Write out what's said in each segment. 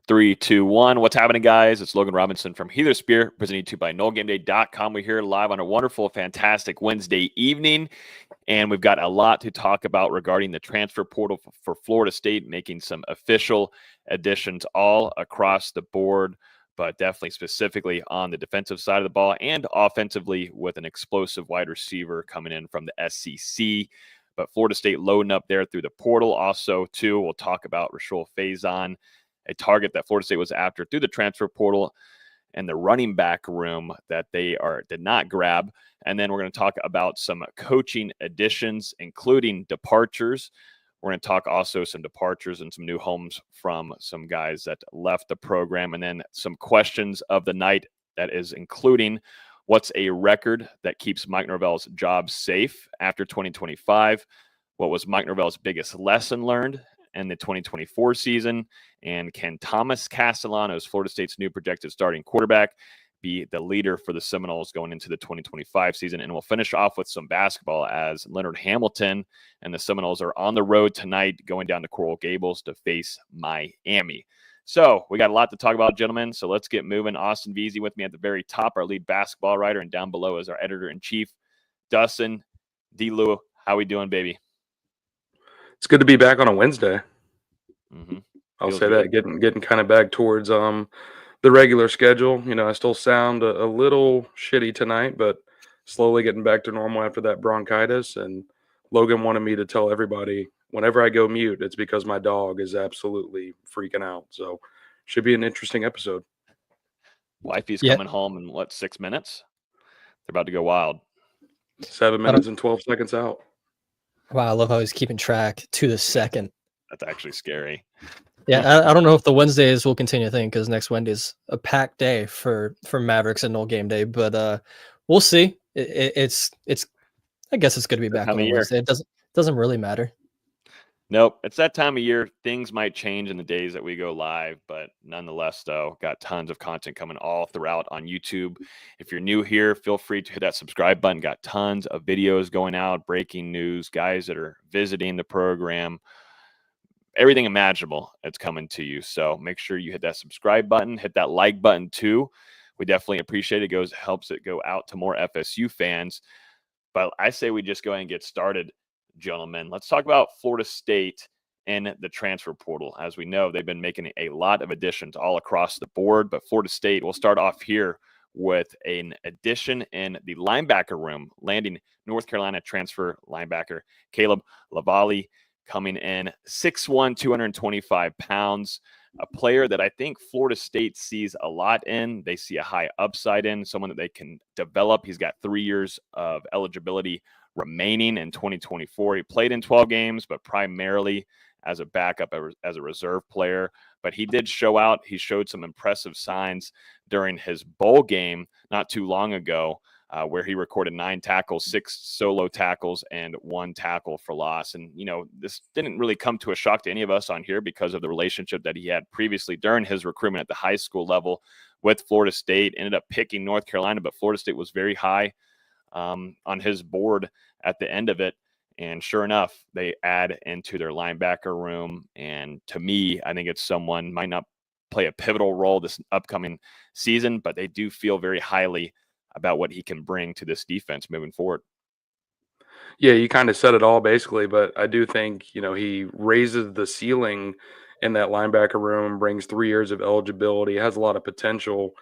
3, 2, 1. What's happening, guys? It's Logan Robinson from Heather Spear, presented to you by NoleGameday.com. We're here live on a wonderful, fantastic Wednesday evening, and we've got a lot to talk about regarding the transfer portal for Florida State, making some official additions all across the board, but definitely specifically on the defensive side of the ball and offensively with an explosive wide receiver coming in from the SEC. But Florida State loading up there through the portal. Also, too, we'll talk about Rashul Faison, a target that Florida State was after through the transfer portal, and the running back room that they did not grab. And then we're going to talk about some coaching additions, including departures. We're going to talk also some departures and some new homes from some guys that left the program, and then some questions of the night that is including what's a record that keeps Mike Norvell's job safe after 2025? What was Mike Norvell's biggest lesson learned in the 2024 season? And can Thomas Castellanos, Florida State's new projected starting quarterback, be the leader for the Seminoles going into the 2025 season? And we'll finish off with some basketball as Leonard Hamilton and the Seminoles are on the road tonight going down to Coral Gables to face Miami. So we got a lot to talk about, gentlemen. So let's get moving. Austin Veazey with me at the very top, our lead basketball writer, and down below is our editor-in-chief, Dustin. D-Lou, how we doing, baby? It's good to be back on a Wednesday. Mm-hmm. I'll say that, getting kind of back towards the regular schedule. You know, I still sound a little shitty tonight, but slowly getting back to normal after that bronchitis. And Logan wanted me to tell everybody, whenever I go mute, it's because my dog is absolutely freaking out. So should be an interesting episode. Wifey's coming home in, 6 minutes? They're about to go wild. 7 minutes and 12 seconds out. Wow, I love how he's keeping track to the second. That's actually scary. Yeah, I don't know if the Wednesdays will continue a thing because next Wednesday's a packed day for Mavericks and NoleGameday, but we'll see. It's I guess it's good to be back on a Wednesday. It doesn't really matter. Nope, it's that time of year. Things might change in the days that we go live, but nonetheless, though, got tons of content coming all throughout on YouTube. If you're new here, feel free to hit that subscribe button. Got tons of videos going out, breaking news, guys that are visiting the program, everything imaginable that's coming to you. So make sure you hit that subscribe button, hit that like button too. We definitely appreciate it. Helps it go out to more FSU fans. But I say we just go ahead and get started, gentlemen. Let's talk about Florida State and the transfer portal. As we know, they've been making a lot of additions all across the board, but Florida State, we'll start off here with an addition in the linebacker room, landing North Carolina transfer linebacker Caleb LaVallee, coming in 6'1", 225 pounds, a player that I think Florida State sees a lot in. They see a high upside in, someone that they can develop. He's got 3 years of eligibility remaining in 2024. He played in 12 games, but primarily as a backup, as a reserve player. But he did show out. He showed some impressive signs during his bowl game not too long ago, where he recorded 9 tackles, 6 solo tackles, and 1 tackle for loss. And, you know, this didn't really come to a shock to any of us on here because of the relationship that he had previously during his recruitment at the high school level with Florida State. Ended up picking North Carolina, but Florida State was very high on his board at the end of it. And sure enough, they add into their linebacker room. And to me, I think it's someone might not play a pivotal role this upcoming season, but they do feel very highly about what he can bring to this defense moving forward. Yeah, you kind of said it all basically, but I do think, you know, he raises the ceiling in that linebacker room, brings 3 years of eligibility, has a lot of potential.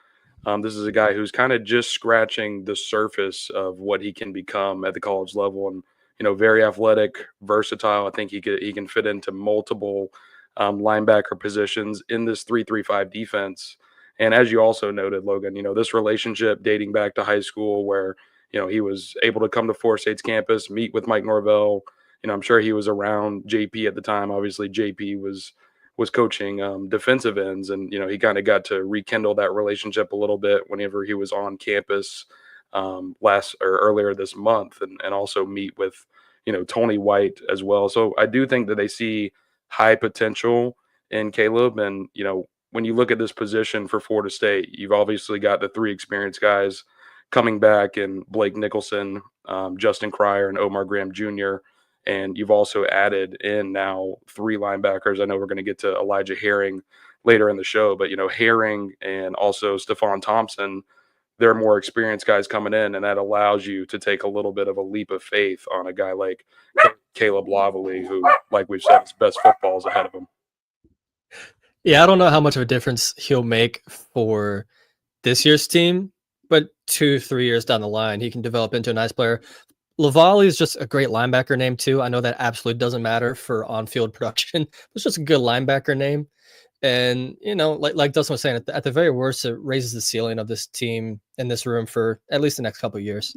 This is a guy who's kind of just scratching the surface of what he can become at the college level, and, you know, very athletic, versatile. I think he can fit into multiple linebacker positions in this 3-3-5 defense. And as you also noted, Logan, you know, this relationship dating back to high school where, you know, he was able to come to Florida State's campus, meet with Mike Norvell. You know, I'm sure he was around JP at the time. Obviously, JP was coaching defensive ends, and, you know, he kind of got to rekindle that relationship a little bit whenever he was on campus earlier this month, and also meet with, you know, Tony White as well. So I do think that they see high potential in Caleb. And, you know, when you look at this position for Florida State, you've obviously got the 3 experienced guys coming back in Blake Nicholson, Justin Cryer, and Omar Graham Jr. And you've also added in now 3 linebackers. I know we're going to get to Elijah Herring later in the show. But, Herring and also Stephon Thompson, they're more experienced guys coming in, and that allows you to take a little bit of a leap of faith on a guy like Caleb LaVallee, who, like we've said, his best football is ahead of him. Yeah, I don't know how much of a difference he'll make for this year's team, but 2-3 years down the line, he can develop into a nice player. LaVallee is just a great linebacker name too. I know that absolutely doesn't matter for on-field production. It's just a good linebacker name. And, like Dustin was saying, at the very worst, it raises the ceiling of this team in this room for at least the next couple of years.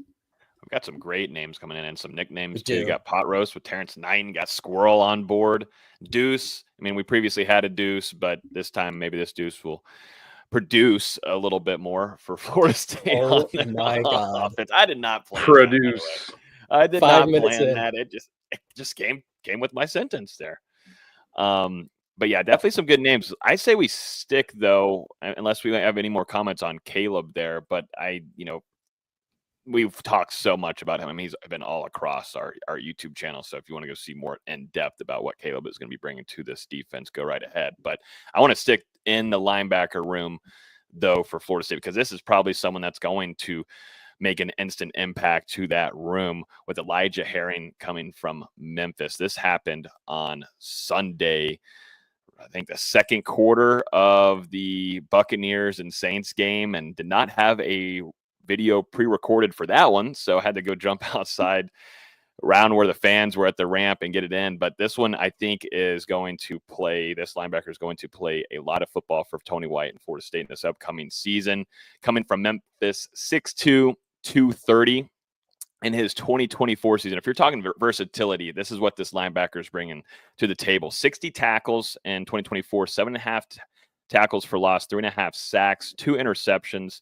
We've got some great names coming in and some nicknames too. do. You got Pot Roast with Terrence Knight. You got Squirrel on board. Deuce. I mean, we previously had a Deuce, but this time maybe this Deuce will produce a little bit more for Florida State. Oh my God. Offense. I did not plan Produce. that, I did 5 not minutes plan in. that. It just came with my sentence there. But yeah, definitely some good names. I say we stick though, unless we have any more comments on Caleb there. But we've talked so much about him. I mean, he's been all across our YouTube channel. So if you want to go see more in depth about what Caleb is going to be bringing to this defense, go right ahead. But I want to stick in the linebacker room though for Florida State, because this is probably someone that's going to make an instant impact to that room with Elijah Herring coming from Memphis. This happened on Sunday, I think the second quarter of the Buccaneers and Saints game, and did not have a video pre-recorded for that one. So I had to go jump outside around where the fans were at the ramp and get it in. But this one, I think, this linebacker is going to play a lot of football for Tony White and Florida State in this upcoming season. Coming from Memphis, 6'2", 230 in his 2024 season. If you're talking versatility, this is what this linebacker is bringing to the table. 60 tackles in 2024, 7.5 tackles for loss, 3.5 sacks, 2 interceptions,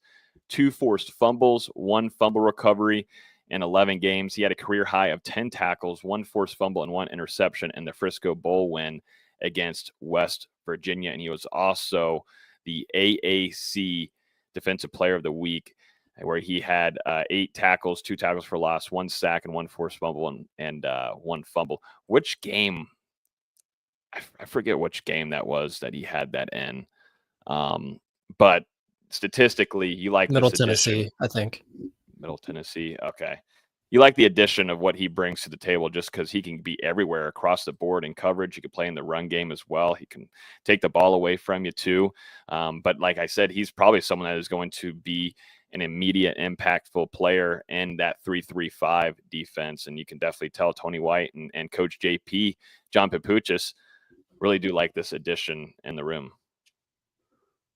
2 forced fumbles, 1 fumble recovery in 11 games. He had a career high of 10 tackles, 1 forced fumble, and 1 interception in the Frisco Bowl win against West Virginia. And he was also the AAC Defensive Player of the Week, where he had 8 tackles, 2 tackles for loss, 1 sack, and 1 forced fumble, and 1 fumble. Which game? I forget which game that was that he had that in. But statistically, you like Middle this addition. Tennessee, I think. Middle Tennessee. Okay. You like the addition of what he brings to the table, just because he can be everywhere across the board in coverage. He can play in the run game as well. He can take the ball away from you too. But like I said, he's probably someone that is going to be an immediate impactful player in that 3-3-5 defense. And you can definitely tell Tony White and Coach JP, John Papuchis, really do like this addition in the room.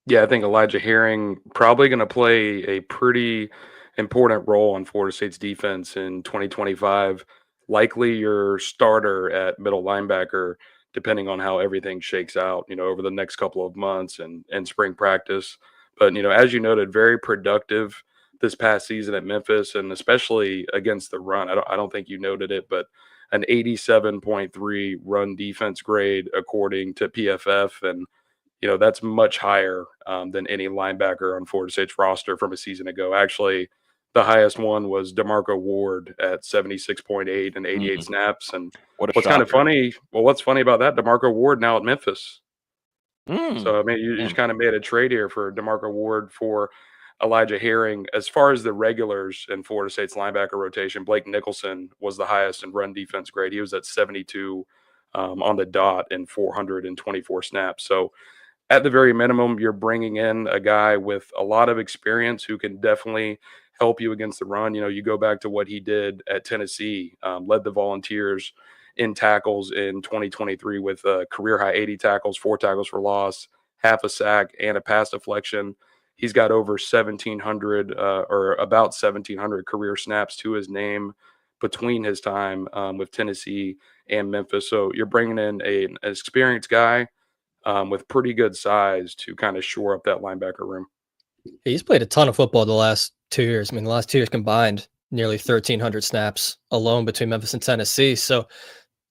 Yeah, I think Elijah Herring probably going to play a pretty important role on Florida State's defense in 2025. Likely your starter at middle linebacker, depending on how everything shakes out, over the next couple of months and spring practice. But, as you noted, very productive this past season at Memphis, and especially against the run. I don't think you noted it, but an 87.3 run defense grade according to PFF. And, that's much higher than any linebacker on Florida State's roster from a season ago. Actually, the highest one was DeMarco Ward at 76.8 and 88 snaps. And what's kind of funny, what's funny about that, DeMarco Ward now at Memphis. So, I mean, you just kind of made a trade here for DeMarco Ward for Elijah Herring. As far as the regulars in Florida State's linebacker rotation, Blake Nicholson was the highest in run defense grade. He was at 72 on the dot in 424 snaps. So, at the very minimum, you're bringing in a guy with a lot of experience who can definitely help you against the run. You go back to what he did at Tennessee, led the Volunteers in tackles in 2023 with a career high 80 tackles, 4 tackles for loss, half a sack, and a pass deflection. He's got over 1,700 or about 1,700 career snaps to his name between his time with Tennessee and Memphis. So you're bringing in an experienced guy with pretty good size to kind of shore up that linebacker room. He's played a ton of football the last 2 years. I mean, the last 2 years combined, nearly 1,300 snaps alone between Memphis and Tennessee. So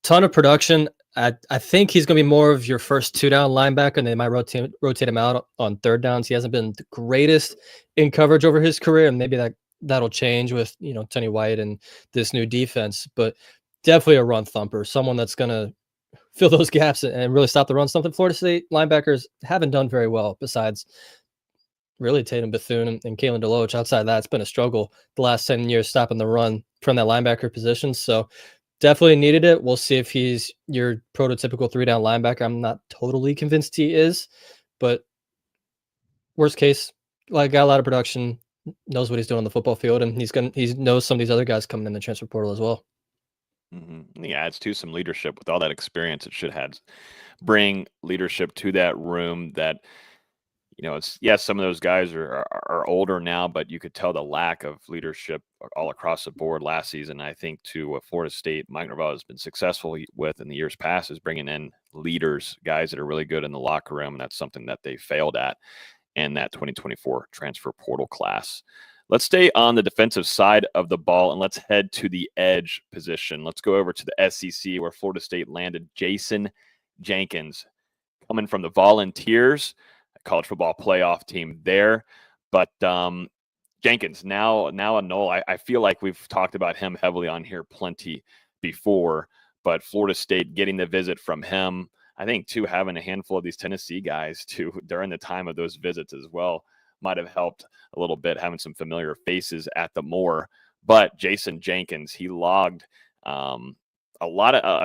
ton of production. I think he's going to be more of your first 2-down linebacker, and they might rotate him out on 3rd downs. He hasn't been the greatest in coverage over his career, and maybe that'll change with, Tony White and this new defense. But definitely a run thumper, someone that's going to fill those gaps and really stop the run. Something Florida State linebackers haven't done very well, besides really Tatum Bethune and Kalen DeLoach. Outside of that, it's been a struggle the last 10 years stopping the run from that linebacker position. So definitely needed it. We'll see if he's your prototypical 3-down linebacker. I'm not totally convinced he is, but worst case, like, got a lot of production, knows what he's doing on the football field, and he knows some of these other guys coming in the transfer portal as well. He adds to some leadership with all that experience. It should bring leadership to that room. That, you know, it's, yes, some of those guys are older now, but you could tell the lack of leadership all across the board last season. I think to what Florida State, Mike Norvell has been successful with in the years past is bringing in leaders, guys that are really good in the locker room, and that's something that they failed at in that 2024 transfer portal class. Let's stay on the defensive side of the ball, and let's head to the edge position. Let's go over to the SEC, where Florida State landed Jayson Jenkins, coming from the Volunteers, a college football playoff team there. But Jenkins, now a Nole. I feel like we've talked about him heavily on here plenty before, but Florida State getting the visit from him, I think, too, having a handful of these Tennessee guys too during the time of those visits as well might have helped a little bit, having some familiar faces at the more. But Jayson Jenkins, he logged a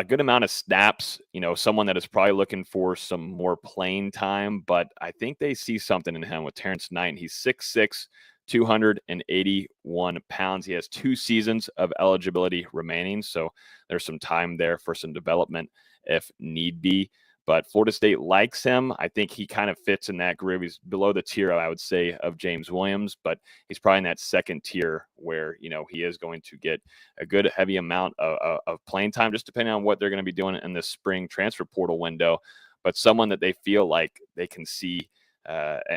good amount of snaps. You know, someone that is probably looking for some more playing time, but I think they see something in him with Terrence Knight. He's 6'6", 281 pounds. He has 2 seasons of eligibility remaining, so there's some time there for some development if need be. But Florida State likes him. I think he kind of fits in that group. He's below the tier, I would say, of James Williams, but he's probably in that second tier where, you know, he is going to get a good heavy amount of playing time, just depending on what they're going to be doing in the spring transfer portal window. But someone that they feel like they can see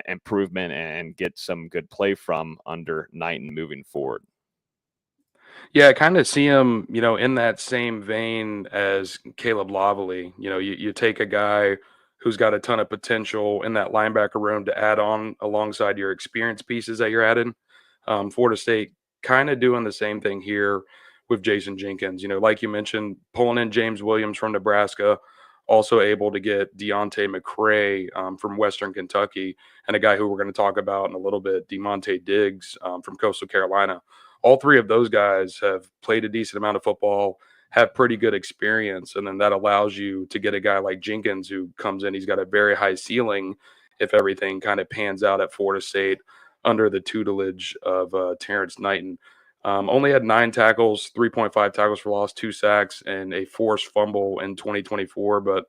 improvement and get some good play from under Knighton moving forward. Yeah, I kind of see him, you know, in that same vein as Caleb LaVallee. You know, you take a guy who's got a ton of potential in that linebacker room to add on alongside your experience pieces that you're adding. Florida State kind of doing the same thing here with Jayson Jenkins. You know, like you mentioned, pulling in James Williams from Nebraska, also able to get Deontay McCray from Western Kentucky, and a guy who we're going to talk about in a little bit, Deamontae Diggs from Coastal Carolina. All 3 of those guys have played a decent amount of football, have pretty good experience, and then that allows you to get a guy like Jenkins who comes in. He's got a very high ceiling if everything kind of pans out at Florida State under the tutelage of Terrence Knighton. Only had 9 tackles, 3.5 tackles for loss, 2 sacks, and a forced fumble in 2024. But,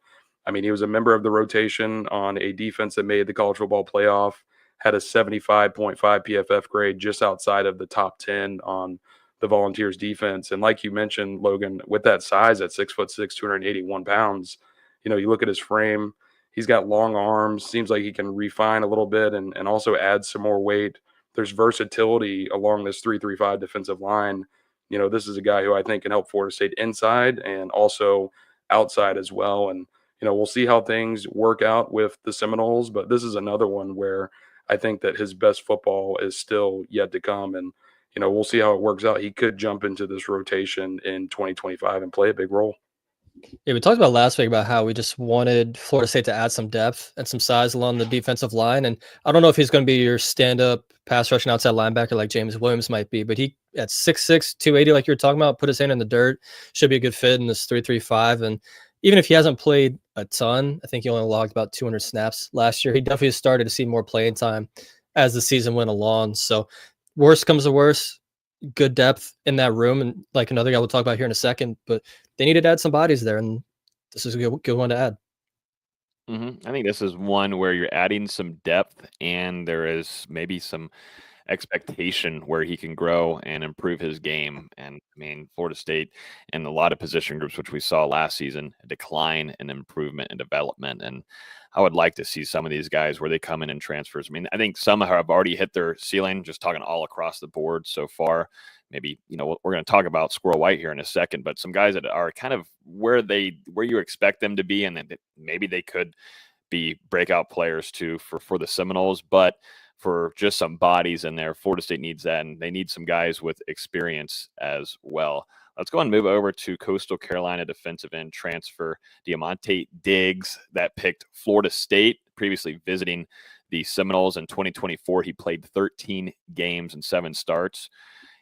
I mean, he was a member of the rotation on a defense that made the college football playoff, had a 75.5 PFF grade, just outside of the top 10 on the Volunteers defense. And like you mentioned, Logan, with that size at 6'6", 281 pounds, you know, you look at his frame, he's got long arms, seems like he can refine a little bit and also add some more weight. There's versatility along this 3-3-5 defensive line. You know, this is a guy who I think can help Florida State inside and also outside as well. And, you know, we'll see how things work out with the Seminoles, but this is another one where I think that his best football is still yet to come. And, you know, we'll see how it works out. He could jump into this rotation in 2025 and play a big role. Yeah, we talked about last week about how we just wanted Florida State to add some depth and some size along the defensive line. And I don't know if he's going to be your stand-up pass rushing outside linebacker like James Williams might be, but he at 6'6", 280, like you were talking about, put his hand in the dirt, should be a good fit in this 3-3-5. And even if he hasn't played a ton, I think he only logged about 200 snaps last year. He definitely started to see more playing time as the season went along. So worst comes to worst, good depth in that room. And like another guy we'll talk about here in a second, but they needed to add some bodies there. And this is a good one to add. I think this is one where you're adding some depth and there is maybe some expectation where he can grow and improve his game. And I mean, Florida State and a lot of position groups, which we saw last season, a decline in improvement and development. And I would like to see some of these guys where they come in and transfers. I mean, I think some have already hit their ceiling, just talking all across the board so far. Maybe, you know, we're going to talk about Squirrel White here in a second, but some guys that are kind of where you expect them to be, and then maybe they could be breakout players too for the Seminoles, but for just some bodies in there, Florida State needs that, and they need some guys with experience as well. let's go and move over to Coastal Carolina defensive end transfer Deamontae Diggs that picked Florida State, previously visiting the Seminoles in 2024. He played 13 games and 7 starts.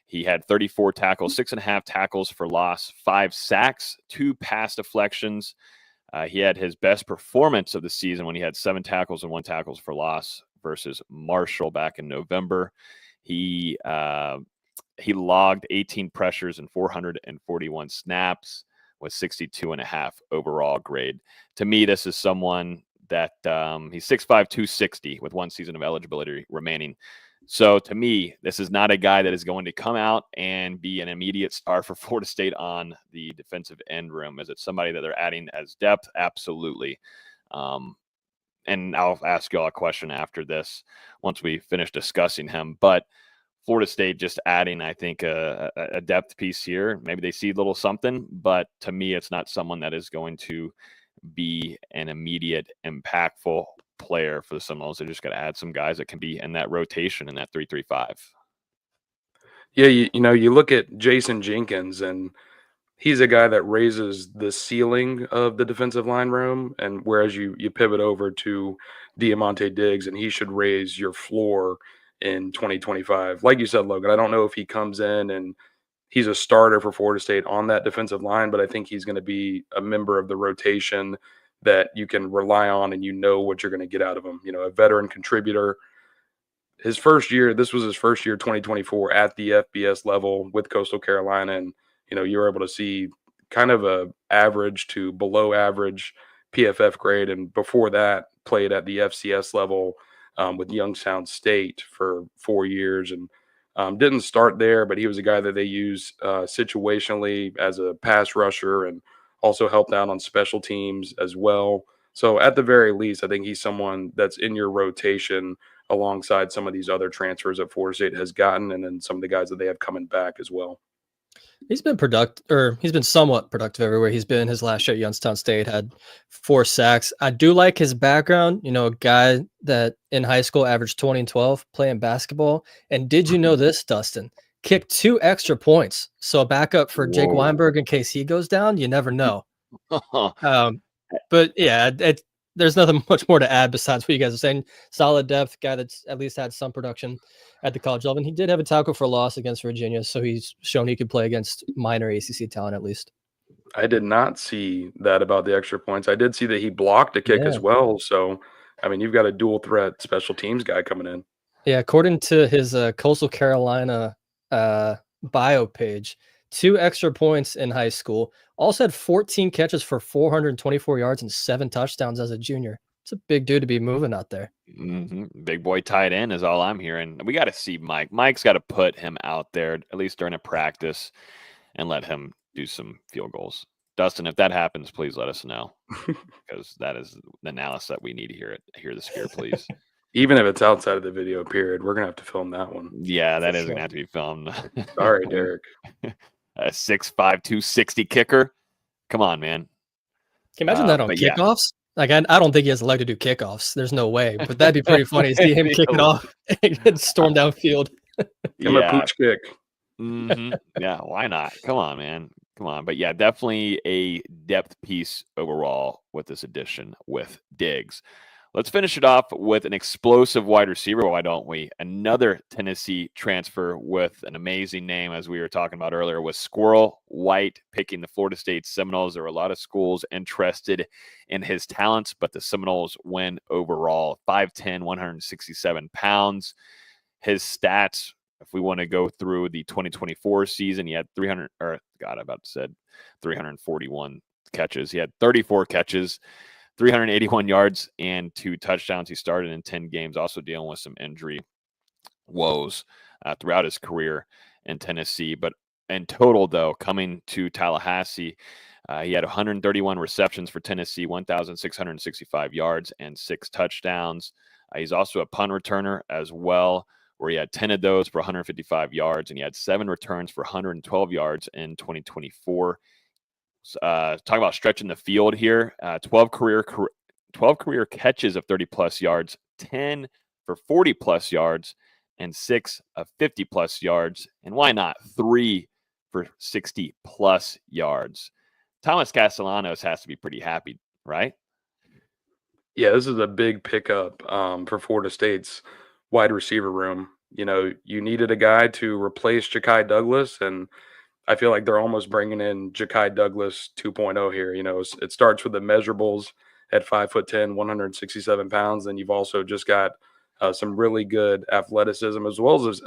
He had 34 tackles, 6.5 tackles for loss, 5 sacks, 2 pass deflections. He had his best performance of the season when he had 7 tackles and 1 tackles for loss versus Marshall back in November. He logged 18 pressures and 441 snaps with 62.5 overall grade. To me, this is someone that he's 6'5", 260 with 1 season of eligibility remaining. So to me, this is not a guy that is going to come out and be an immediate star for Florida State on the defensive end room. Is it somebody that they're adding as depth? Absolutely. And I'll ask you all a question after this once we finish discussing him. But Florida State just adding, I think, a depth piece here. Maybe they see a little something, but to me, it's not someone that is going to be an immediate impactful player for the Seminoles. They just got to add some guys that can be in that rotation in that 3-3-5. Yeah, you look at Jayson Jenkins, and he's a guy that raises the ceiling of the defensive line room, and whereas you pivot over to Deamontae Diggs, and he should raise your floor in 2025. Like you said, Logan, I don't know if he comes in and he's a starter for Florida State on that defensive line, but I think he's going to be a member of the rotation that you can rely on, and you know what you're going to get out of him. A veteran contributor. This was his first year, 2024, at the FBS level with Coastal Carolina, and you were able to see kind of a average to below average PFF grade, and before that, played at the FCS level with Youngstown State for 4 years, and didn't start there, but he was a guy that they use situationally as a pass rusher, and also helped out on special teams as well. So at the very least, I think he's someone that's in your rotation alongside some of these other transfers that Florida State has gotten, and then some of the guys that they have coming back as well. He's been somewhat productive everywhere he's been. His last year at Youngstown State had 4 sacks. I do like his background, a guy that in high school averaged 20 and 12 playing basketball. And did you know this, Dustin? Kicked 2 extra points. So a backup for Jake Weinberg in case he goes down. You never know. But yeah, there's nothing much more to add besides what you guys are saying. Solid depth, guy that's at least had some production at the college level. And he did have a tackle for loss against Virginia, so he's shown he could play against minor ACC talent at least. I did not see that about the extra points. I did see that he blocked a kick as well. So, I mean, you've got a dual threat special teams guy coming in. Yeah, according to his Coastal Carolina bio page, 2 extra points in high school. Also had 14 catches for 424 yards and 7 touchdowns as a junior. It's a big dude to be moving out there. Mm-hmm. Big boy tight end is all I'm hearing. We got to see Mike. Mike's got to put him out there, at least during a practice, and let him do some field goals. Dustin, if that happens, please let us know, because that is the analysis that we need to hear this here, please. Even if it's outside of the video period, we're going to have to film that one. Yeah, that is going to have to be filmed. Sorry, Derek. A 6'5", 260 kicker. Come on, man. Can you imagine that on kickoffs? Yeah. Like, I don't think he has the leg to do kickoffs. There's no way. But that'd be pretty funny to see him kicking off and storm downfield. Give him a pooch kick. Mm-hmm. Yeah, why not? Come on, man. Come on. But yeah, definitely a depth piece overall with this addition with Diggs. Let's finish it off with an explosive wide receiver. Why don't we? Another Tennessee transfer with an amazing name, as we were talking about earlier, was Squirrel White, picking the Florida State Seminoles. There were a lot of schools interested in his talents, but the Seminoles win overall. 5'10", 167 pounds. His stats, if we want to go through the 2024 season, he had 341 catches. He had 34 catches. 381 yards and 2 touchdowns. He started in 10 games, also dealing with some injury woes throughout his career in Tennessee. But in total, though, coming to Tallahassee, he had 131 receptions for Tennessee, 1,665 yards and 6 touchdowns. He's also a punt returner as well, where he had 10 of those for 155 yards, and he had 7 returns for 112 yards in 2024. Talking about stretching the field here, 12 career catches of 30-plus yards, 10 for 40-plus yards, and 6 of 50-plus yards. And why not 3 for 60+ yards. Thomas Castellanos has to be pretty happy, right? Yeah, this is a big pickup for Florida State's wide receiver room. You know, you needed a guy to replace Ja'Kai Douglas, and I feel like they're almost bringing in Ja'Kai Douglas 2.0 here. You know, it starts with the measurables at 5'10", 167 pounds. Then you've also just got some really good athleticism as well as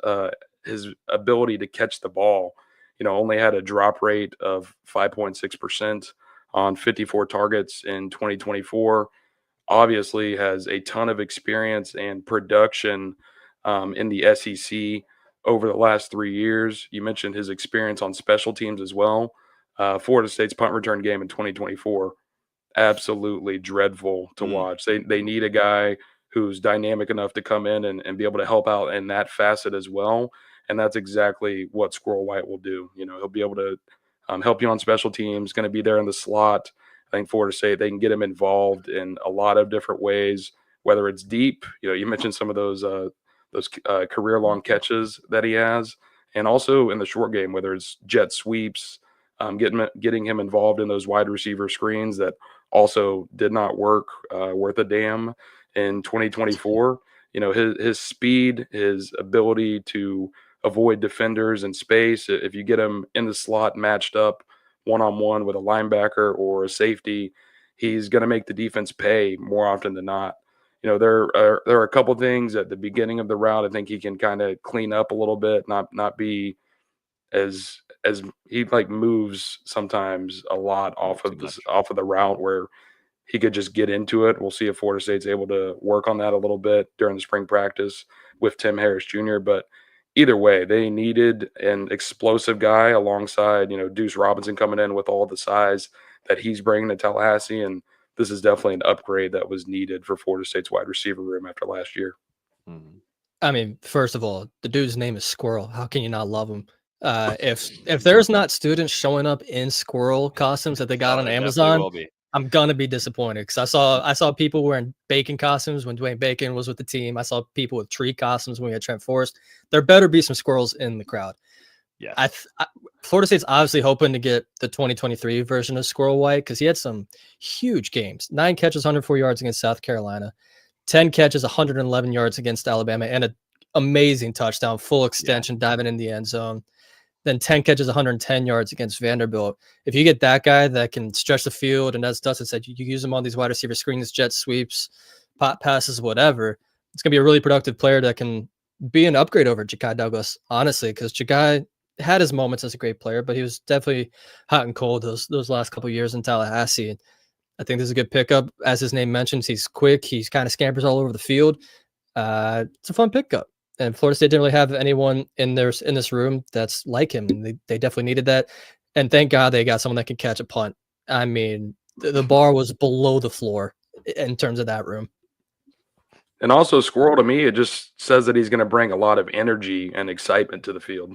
his ability to catch the ball. You know, only had a drop rate of 5.6% on 54 targets in 2024. Obviously has a ton of experience and production in the SEC over the last 3 years. You mentioned his experience on special teams as well. Florida State's punt return game in 2024, absolutely dreadful to watch. They need a guy who's dynamic enough to come in and be able to help out in that facet as well. And that's exactly what Squirrel White will do. You know, he'll be able to help you on special teams, going to be there in the slot. I think Florida State, they can get him involved in a lot of different ways, whether it's deep. You know, you mentioned some of those career-long catches that he has, and also in the short game, whether it's jet sweeps, getting him involved in those wide receiver screens that also did not work worth a damn in 2024. You know, his speed, his ability to avoid defenders in space. If you get him in the slot matched up one-on-one with a linebacker or a safety, he's going to make the defense pay more often than not. You know, there are a couple things at the beginning of the route I think he can kind of clean up a little bit, not be as he like moves sometimes a lot off of the route where he could just get into it. We'll see if Florida State's able to work on that a little bit during the spring practice with Tim Harris Jr. But either way, they needed an explosive guy alongside, you know, Deuce Robinson coming in with all the size that he's bringing to Tallahassee. And this is definitely an upgrade that was needed for Florida State's wide receiver room after last year. I mean, first of all, the dude's name is Squirrel. How can you not love him? If there's not students showing up in squirrel costumes that they got on Amazon, I'm gonna be disappointed because I saw people wearing bacon costumes when Dwayne Bacon was with the team. I saw people with tree costumes when we had Trent Forrest. There better be some squirrels in the crowd. Yeah, Florida State's obviously hoping to get the 2023 version of Squirrel White because he had some huge games: 9 catches, 104 yards against South Carolina, 10 catches, 111 yards against Alabama, and an amazing touchdown, full extension, diving in the end zone. Then 10 catches, 110 yards against Vanderbilt. If you get that guy that can stretch the field, and as Dustin said, you use him on these wide receiver screens, jet sweeps, pop passes, whatever, it's going to be a really productive player that can be an upgrade over Ja'Kai Douglas, honestly, because Ja'Kai had his moments as a great player, but he was definitely hot and cold those last couple of years in Tallahassee. I think this is a good pickup. As his name mentions, he's quick. He's kind of scampers all over the field. It's a fun pickup. And Florida State didn't really have anyone in this room that's like him. And they definitely needed that. And thank God they got someone that can catch a punt. I mean, the bar was below the floor in terms of that room. And also, Squirrel, to me, it just says that he's going to bring a lot of energy and excitement to the field.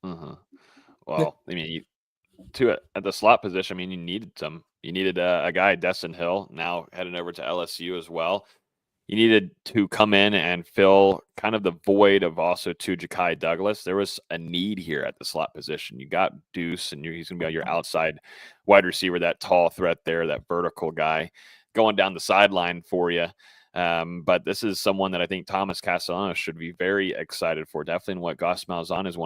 Well, I mean, at the slot position, I mean, you needed a guy, Dustin Hill, now heading over to LSU as well. You needed to come in and fill kind of the void of also to Ja'Kai Douglas. There was a need here at the slot position. You got Deuce, and he's going to be your outside wide receiver, that tall threat there, that vertical guy going down the sideline for you. But this is someone that I think Thomas Castellanos should be very excited for. Definitely what Gus Malzahn is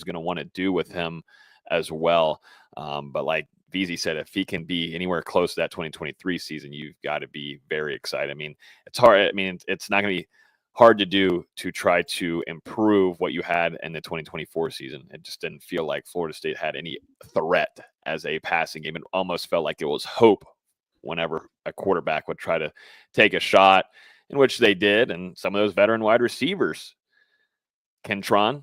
going to want to do with him as well. But like VZ said, if he can be anywhere close to that 2023 season, you've got to be very excited. I mean, it's hard. I mean, it's not going to be hard to do to try to improve what you had in the 2024 season. It just didn't feel like Florida State had any threat as a passing game. It almost felt like it was hope whenever a quarterback would try to take a shot, in which they did. And some of those veteran wide receivers, Kentron,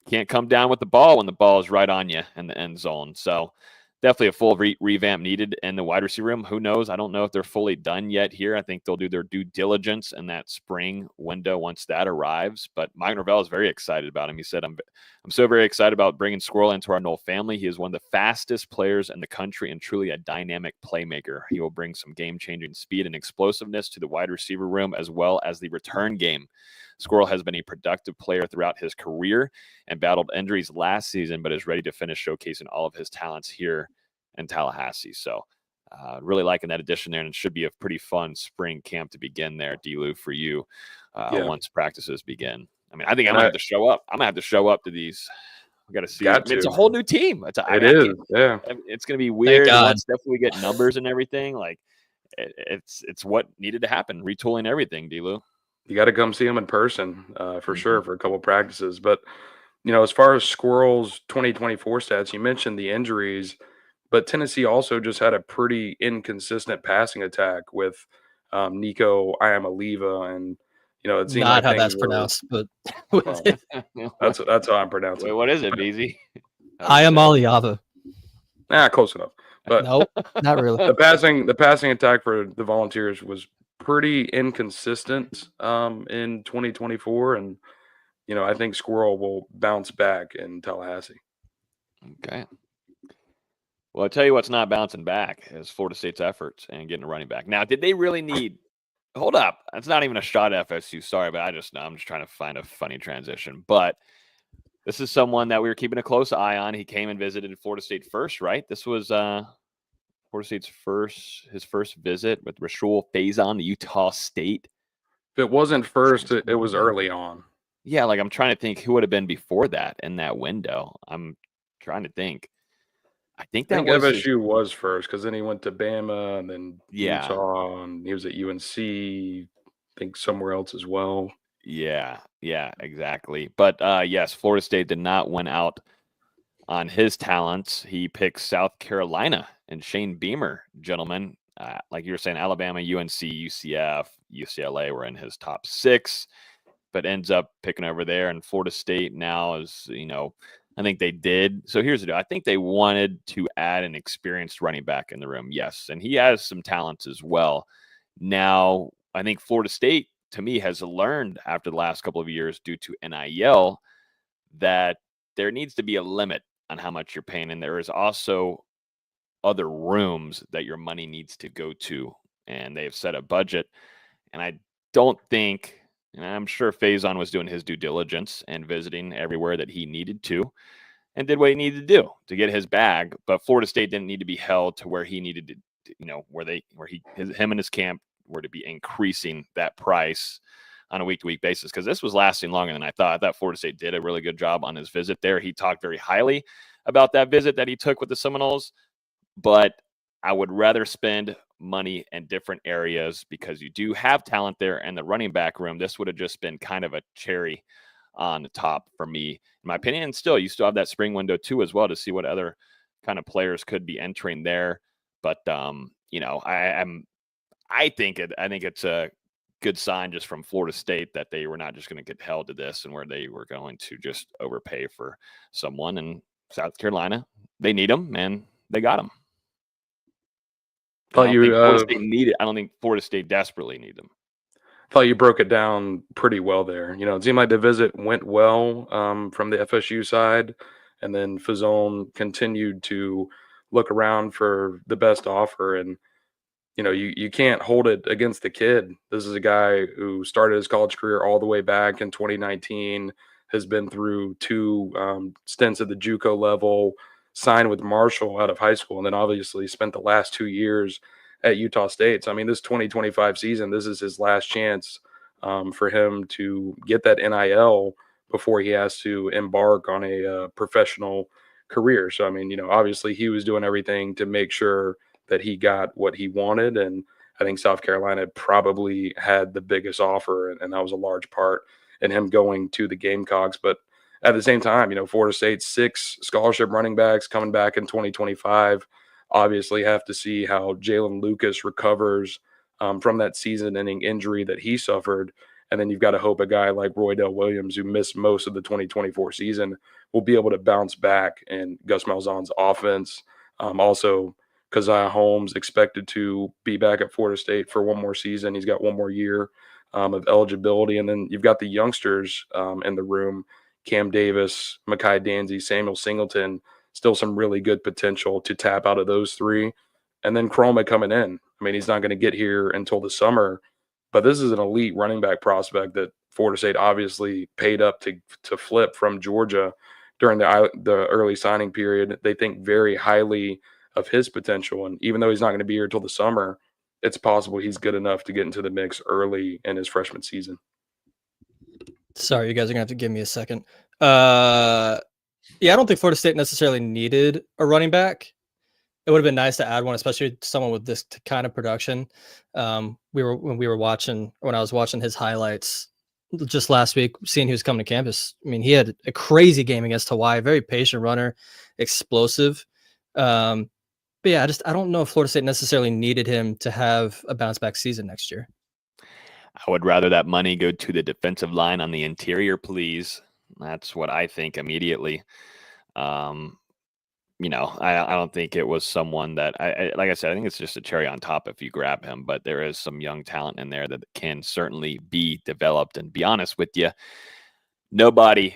can't come down with the ball when the ball is right on you in the end zone. So definitely a full revamp needed in the wide receiver room. Who knows? I don't know if they're fully done yet here. I think they'll do their due diligence in that spring window once that arrives. But Mike Norvell is very excited about him. He said, I'm so very excited about bringing Squirrel into our Nole family. He is one of the fastest players in the country and truly a dynamic playmaker. He will bring some game-changing speed and explosiveness to the wide receiver room as well as the return game. Squirrel has been a productive player throughout his career and battled injuries last season, but is ready to finish showcasing all of his talents here in Tallahassee. So really liking that addition there, and it should be a pretty fun spring camp to begin there, D-Lou, for you once practices begin. I mean, I think I might have to show up. I'm going to have to show up to these. We got to see. It's a whole new team. It is. It's going to be weird once we get numbers and everything. Like, it's what needed to happen, retooling everything, D-Lou. You got to come see them in person for sure for a couple practices. But, as far as Squirrel's 2024 stats, you mentioned the injuries, but Tennessee also just had a pretty inconsistent passing attack with Nico Iamaleava, and it seemed not like how that's pronounced, but that's how I'm pronouncing. Wait, what is it, BZ? Iamaleava. Close enough. But nope, not really. The passing attack for the Volunteers was pretty inconsistent in 2024, and I think Squirrel will bounce back in Tallahassee. Okay. Well, I'll tell you what's not bouncing back is Florida State's efforts and getting a running back. Now, did they really need – hold up. That's not even a shot at FSU. Sorry, but I'm just trying to find a funny transition. But this is someone that we were keeping a close eye on. He came and visited Florida State first, right? This was Florida State's his first visit with Rashul Faison to Utah State. If it wasn't first, it was early on. Yeah, like I'm trying to think who would have been before that in that window. I'm trying to think. I think FSU was first, because then he went to Bama and then Utah, and he was at UNC, I think somewhere else as well. Yeah, exactly. But yes, Florida State did not win out on his talents. He picked South Carolina and Shane Beamer, gentlemen. Like you were saying, Alabama, UNC, UCF, UCLA were in his top 6, but ends up picking over there. And Florida State now is, I think they did. So here's the deal. I think they wanted to add an experienced running back in the room. Yes. And he has some talents as well. Now, I think Florida State, to me, has learned after the last couple of years due to NIL that there needs to be a limit on how much you're paying. And there is also other rooms that your money needs to go to. And they've set a budget. And I don't think, and I'm sure Faison was doing his due diligence and visiting everywhere that he needed to and did what he needed to do to get his bag. But Florida State didn't need to be held to where he needed to, him and his camp were to be increasing that price on a week-to-week basis, because this was lasting longer than I thought. I thought Florida State did a really good job on his visit there. He talked very highly about that visit that he took with the Seminoles, but I would rather spend money in different areas because you do have talent there and the running back room. This would have just been kind of a cherry on the top for me, in my opinion. And still, you still have that spring window too as well to see what other kind of players could be entering there. But I think it's a good sign just from Florida State that they were not just going to get held to this and where they were going to just overpay for someone. In South Carolina, they need them, and they got them. I don't think Florida State desperately need them. Thought you broke it down pretty well there. It seemed like the visit went well from the FSU side, and then Faison continued to look around for the best offer. And you can't hold it against the kid. This is a guy who started his college career all the way back in 2019, has been through 2 stints at the JUCO level, signed with Marshall out of high school, and then obviously spent the last 2 years at Utah State. So, I mean, this 2025 season, this is his last chance for him to get that NIL before he has to embark on a professional career. So, I mean, obviously he was doing everything to make sure that he got what he wanted. And I think South Carolina probably had the biggest offer, and that was a large part in him going to the Gamecocks. But at the same time, Florida State's 6 scholarship running backs coming back in 2025. Obviously have to see how Jalen Lucas recovers from that season-ending injury that he suffered. And then you've got to hope a guy like Roydell Williams, who missed most of the 2024 season, will be able to bounce back in Gus Malzahn's offense. Also, Keziah Holmes expected to be back at Florida State for one more season. He's got one more year of eligibility. And then you've got the youngsters in the room, Cam Davis, Mekhi Danzy, Samuel Singleton, still some really good potential to tap out of those 3. And then Chroma coming in. I mean, he's not going to get here until the summer, but this is an elite running back prospect that Florida State obviously paid up to flip from Georgia during the early signing period. They think very highly of his potential, and even though he's not going to be here till the summer, it's possible he's good enough to get into the mix early in his freshman season. Sorry, you guys are gonna have to give me a second. Yeah, I don't think Florida State necessarily needed a running back. It would have been nice to add one, especially someone with this kind of production. When I was watching his highlights just last week, seeing he was coming to campus. I mean, he had a crazy game against Hawaii, very patient runner, explosive. But yeah, I don't know if Florida State necessarily needed him to have a bounce back season next year. I would rather that money go to the defensive line on the interior, please. That's what I think immediately. You know, I don't think it was someone that like I said, I think it's just a cherry on top if you grab him, but there is some young talent in there that can certainly be developed. And be honest with you, nobody,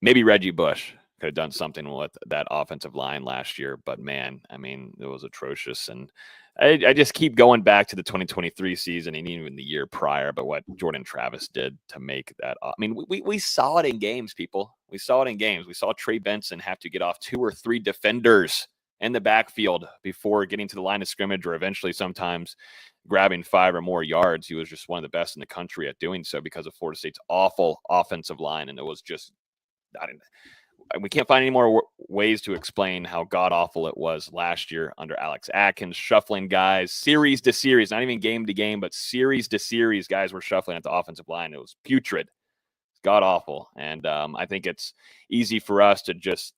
maybe Reggie Bush could have done something with that offensive line last year, but man, I mean, it was atrocious. And I just keep going back to the 2023 season and even the year prior, but what Jordan Travis did to make that. I mean, we saw it in games, people. We saw it in games. We saw Trey Benson have to get off 2 or 3 defenders in the backfield before getting to the line of scrimmage, or eventually sometimes grabbing 5 or more yards. He was just one of the best in the country at doing so because of Florida State's awful offensive line. And it was just, we can't find any more ways to explain how god-awful it was last year under Alex Atkins, shuffling guys, series to series, not even game to game, but series to series, guys were shuffling at the offensive line. It was putrid. It's god-awful. And I think it's easy for us to just,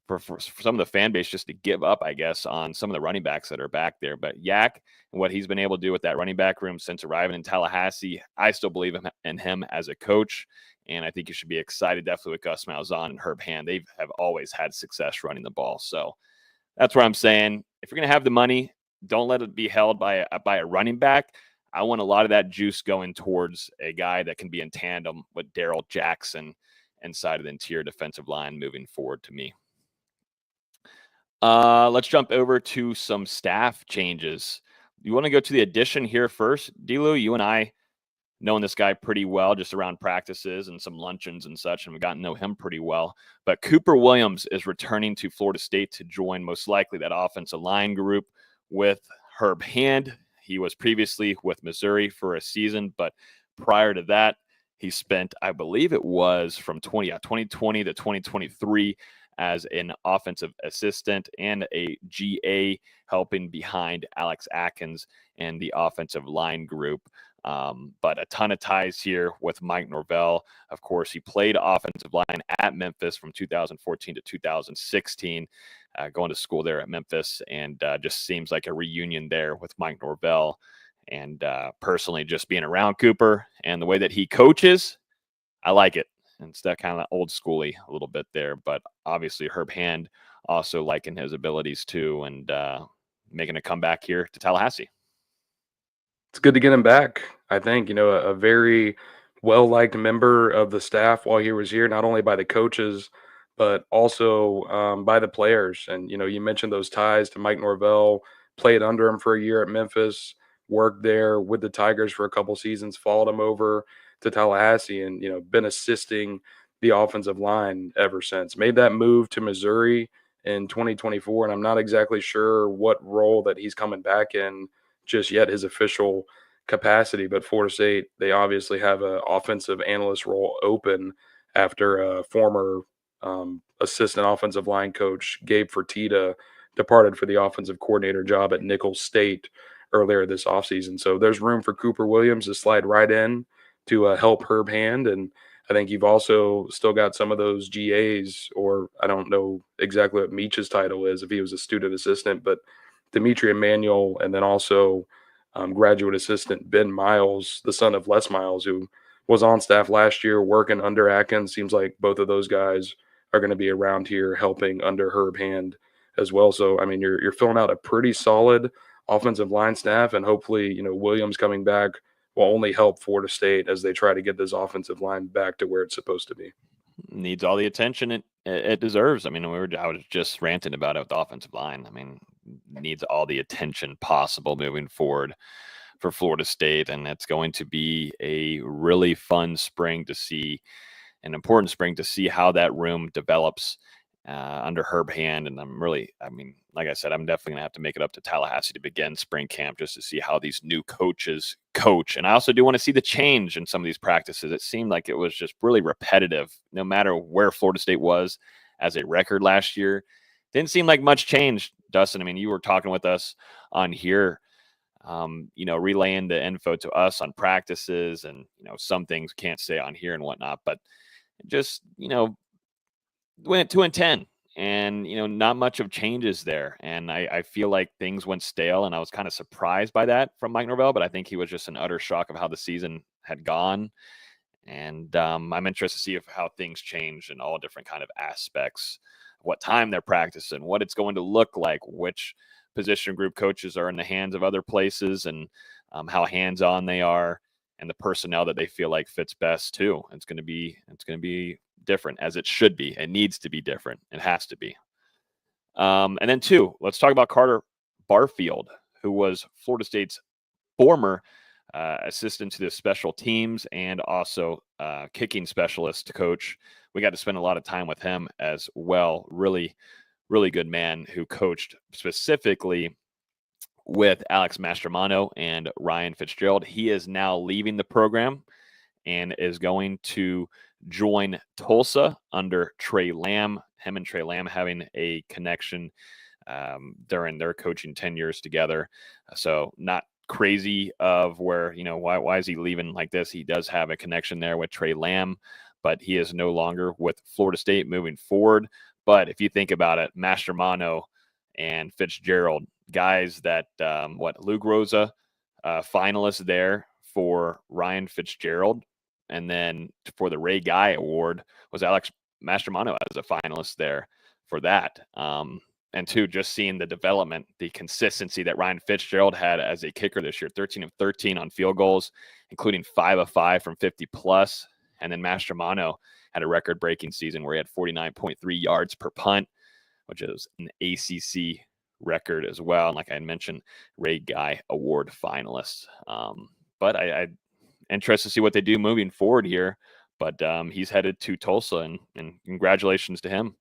for some of the fan base, just to give up, I guess, on some of the running backs that are back there. But Yak and what he's been able to do with that running back room since arriving in Tallahassee, I still believe in him as a coach. And I think you should be excited definitely with Gus Malzahn and Herb Hand. They have always had success running the ball. So that's where I'm saying, if you're going to have the money, don't let it be held by a running back. I want a lot of that juice going towards a guy that can be in tandem with Darrell Jackson inside of the interior defensive line moving forward to me. Let's jump over to some staff changes. You want to go to the addition here first? D-Lou, you and I knowing this guy pretty well just around practices and some luncheons and such, and we've gotten to know him pretty well. But Cooper Williams is returning to Florida State to join most likely that offensive line group with Herb Hand. He was previously with Missouri for a season, but prior to that, he spent, I believe it was from 2020 to 2023 as an offensive assistant and a GA helping behind Alex Atkins and the offensive line group. But a ton of ties here with Mike Norvell. Of course, he played offensive line at Memphis from 2014 to 2016, going to school there at Memphis, and just seems like a reunion there with Mike Norvell. And personally, just being around Cooper and the way that he coaches, I like it. And it's that kind of old schooly a little bit there, but obviously Herb Hand also liking his abilities too, and making a comeback here to Tallahassee. It's good to get him back. I think, a very well-liked member of the staff while he was here, not only by the coaches, but also by the players. And, you mentioned those ties to Mike Norvell, played under him for a year at Memphis, worked there with the Tigers for a couple seasons, followed him over to Tallahassee, and, been assisting the offensive line ever since. Made that move to Missouri in 2024, and I'm not exactly sure what role that he's coming back in just yet, his official capacity. But Florida State, they obviously have an offensive analyst role open after a former assistant offensive line coach, Gabe Fertitta, departed for the offensive coordinator job at Nicholls State earlier this offseason. So there's room for Cooper Williams to slide right in to help Herb Hand. And I think you've also still got some of those GAs, or I don't know exactly what Meach's title is if he was a student assistant, but Dimitri Emanuel, and then also graduate assistant Ben Miles, the son of Les Miles, who was on staff last year working under Atkins. Seems like both of those guys are going to be around here helping under Herb Hand as well. So, I mean, you're filling out a pretty solid offensive line staff, and hopefully, Williams coming back will only help Florida State as they try to get this offensive line back to where it's supposed to be. Needs all the attention it deserves. I mean, I was just ranting about it with the offensive line. I mean, needs all the attention possible moving forward for Florida State, and it's going to be a really fun spring to see, an important spring to see how that room develops under Herb Hand. And like I said, I'm definitely going to have to make it up to Tallahassee to begin spring camp just to see how these new coaches coach. And I also do want to see the change in some of these practices. It seemed like it was just really repetitive, no matter where Florida State was as a record last year. Didn't seem like much change, Dustin. I mean, you were talking with us on here, relaying the info to us on practices, and, some things can't say on here and whatnot, but just, went 2-10, and, not much of changes there. And I feel like things went stale, and I was kind of surprised by that from Mike Norvell, but I think he was just in utter shock of how the season had gone. And I'm interested to see how things change in all different kind of aspects, what time they're practicing, what it's going to look like, which position group coaches are in the hands of other places, and how hands-on they are, and the personnel that they feel like fits best too. It's going to be different, as it should be. It needs to be different. It has to be. And then let's talk about Carter Barfield, who was Florida State's former assistant to the special teams and also kicking specialist coach. We got to spend a lot of time with him as well. Really, really good man who coached specifically with Alex Mastromano and Ryan Fitzgerald. He is now leaving the program and is going to join Tulsa under Trey Lamb. Him and Trey Lamb having a connection during their coaching tenures together. So not crazy of where, why is he leaving like this? He does have a connection there with Trey Lamb, but he is no longer with Florida State moving forward. But if you think about it, Mastromano and Fitzgerald, guys that, Luke Rosa, finalist there for Ryan Fitzgerald. And then for the Ray Guy Award was Alex Mastromano as a finalist there for that. And just seeing the development, the consistency that Ryan Fitzgerald had as a kicker this year, 13 of 13 on field goals, including 5 of 5 from 50 plus. And then Mastromano had a record-breaking season where he had 49.3 yards per punt, which is an ACC record as well. And like I mentioned, Ray Guy Award finalist. But I'm interested to see what they do moving forward here. But he's headed to Tulsa, and congratulations to him.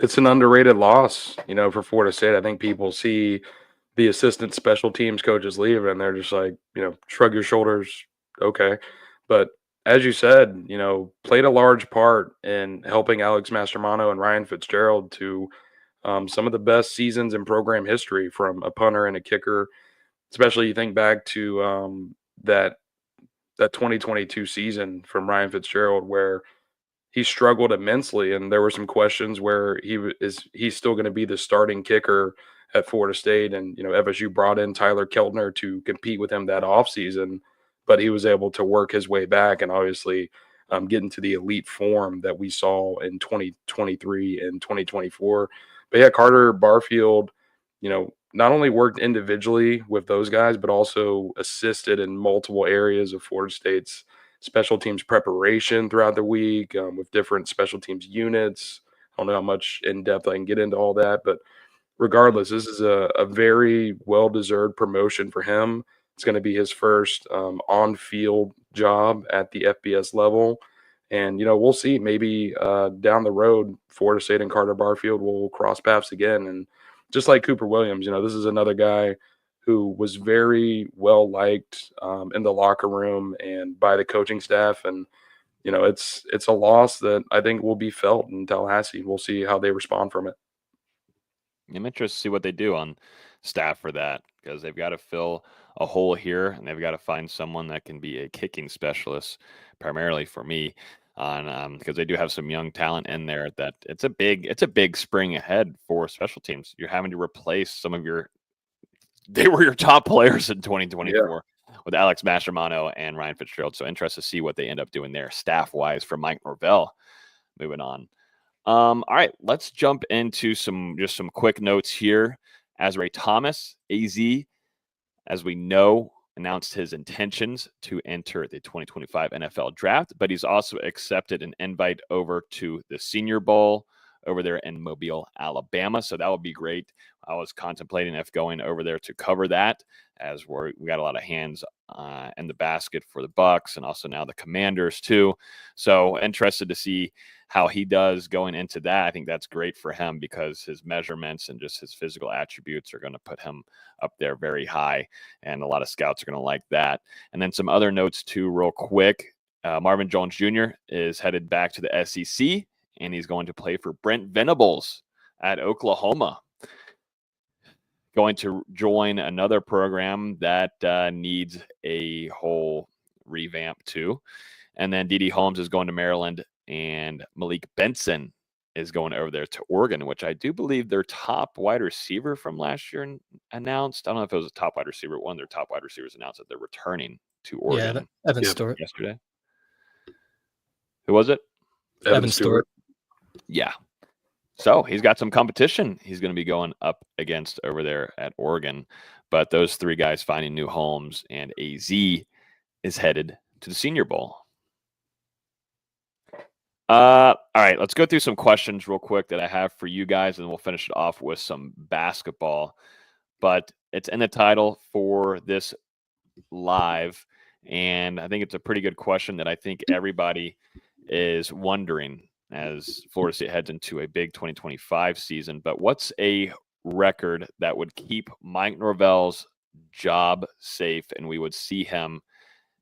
It's an underrated loss, for Florida State. I think people see the assistant special teams coaches leave, and they're just like, shrug your shoulders, okay. But as you said, played a large part in helping Alex Mastromano and Ryan Fitzgerald to some of the best seasons in program history from a punter and a kicker. Especially you think back to that 2022 season from Ryan Fitzgerald, where he struggled immensely, and there were some questions where he's still going to be the starting kicker at Florida State, and FSU brought in Tyler Keltner to compete with him that offseason, but he was able to work his way back and obviously get into the elite form that we saw in 2023 and 2024. But yeah, Carter Barfield, not only worked individually with those guys, but also assisted in multiple areas of Florida State's special teams preparation throughout the week with different special teams units. I don't know how much in depth I can get into all that, but regardless, this is a very well-deserved promotion for him. It's going to be his first on-field job at the FBS level. And, we'll see. Maybe down the road, Florida State and Carter Barfield will cross paths again. And just like Cooper Williams, this is another guy who was very well liked in the locker room and by the coaching staff. And, it's a loss that I think will be felt in Tallahassee. We'll see how they respond from it. I'm interested to see what they do on staff for that, because they've got to fill a hole here, and they've got to find someone that can be a kicking specialist, primarily for me, on because they do have some young talent in there. That it's a big spring ahead for special teams. You're having to replace some of they were your top players in 2024 with Alex Mastromano and Ryan Fitzgerald. So interested to see what they end up doing there staff wise for Mike Norvell. Moving on. All right, let's jump into some quick notes here. Azrae Thomas, AZ, as we know, announced his intentions to enter the 2025 NFL draft, but he's also accepted an invite over to the Senior Bowl over there in Mobile, Alabama. So that would be great. I was contemplating if going over there to cover that, as we got a lot of hands in the basket for the Bucks and also now the Commanders too. So interested to see how he does going into that. I think that's great for him because his measurements and just his physical attributes are going to put him up there very high, and a lot of scouts are going to like that. And then some other notes too, real quick. Marvin Jones Jr. is headed back to the SEC, and he's going to play for Brent Venables at Oklahoma. Going to join another program that needs a whole revamp too. And then D.D. Holmes is going to Maryland, and Malik Benson is going over there to Oregon, which I do believe their top wide receiver from last year announced. I don't know if it was a top wide receiver. One of their top wide receivers announced that they're returning to Oregon. Yeah, Evan Stewart. Yesterday. Who was it? Evan Stewart. Yeah. So he's got some competition he's going to be going up against over there at Oregon. But those three guys finding new homes, and AZ is headed to the Senior Bowl. All right, let's go through some questions real quick that I have for you guys, and we'll finish it off with some basketball. But it's in the title for this live, and I think it's a pretty good question that I think everybody is wondering as Florida State heads into a big 2025 season. But what's a record that would keep Mike Norvell's job safe, and we would see him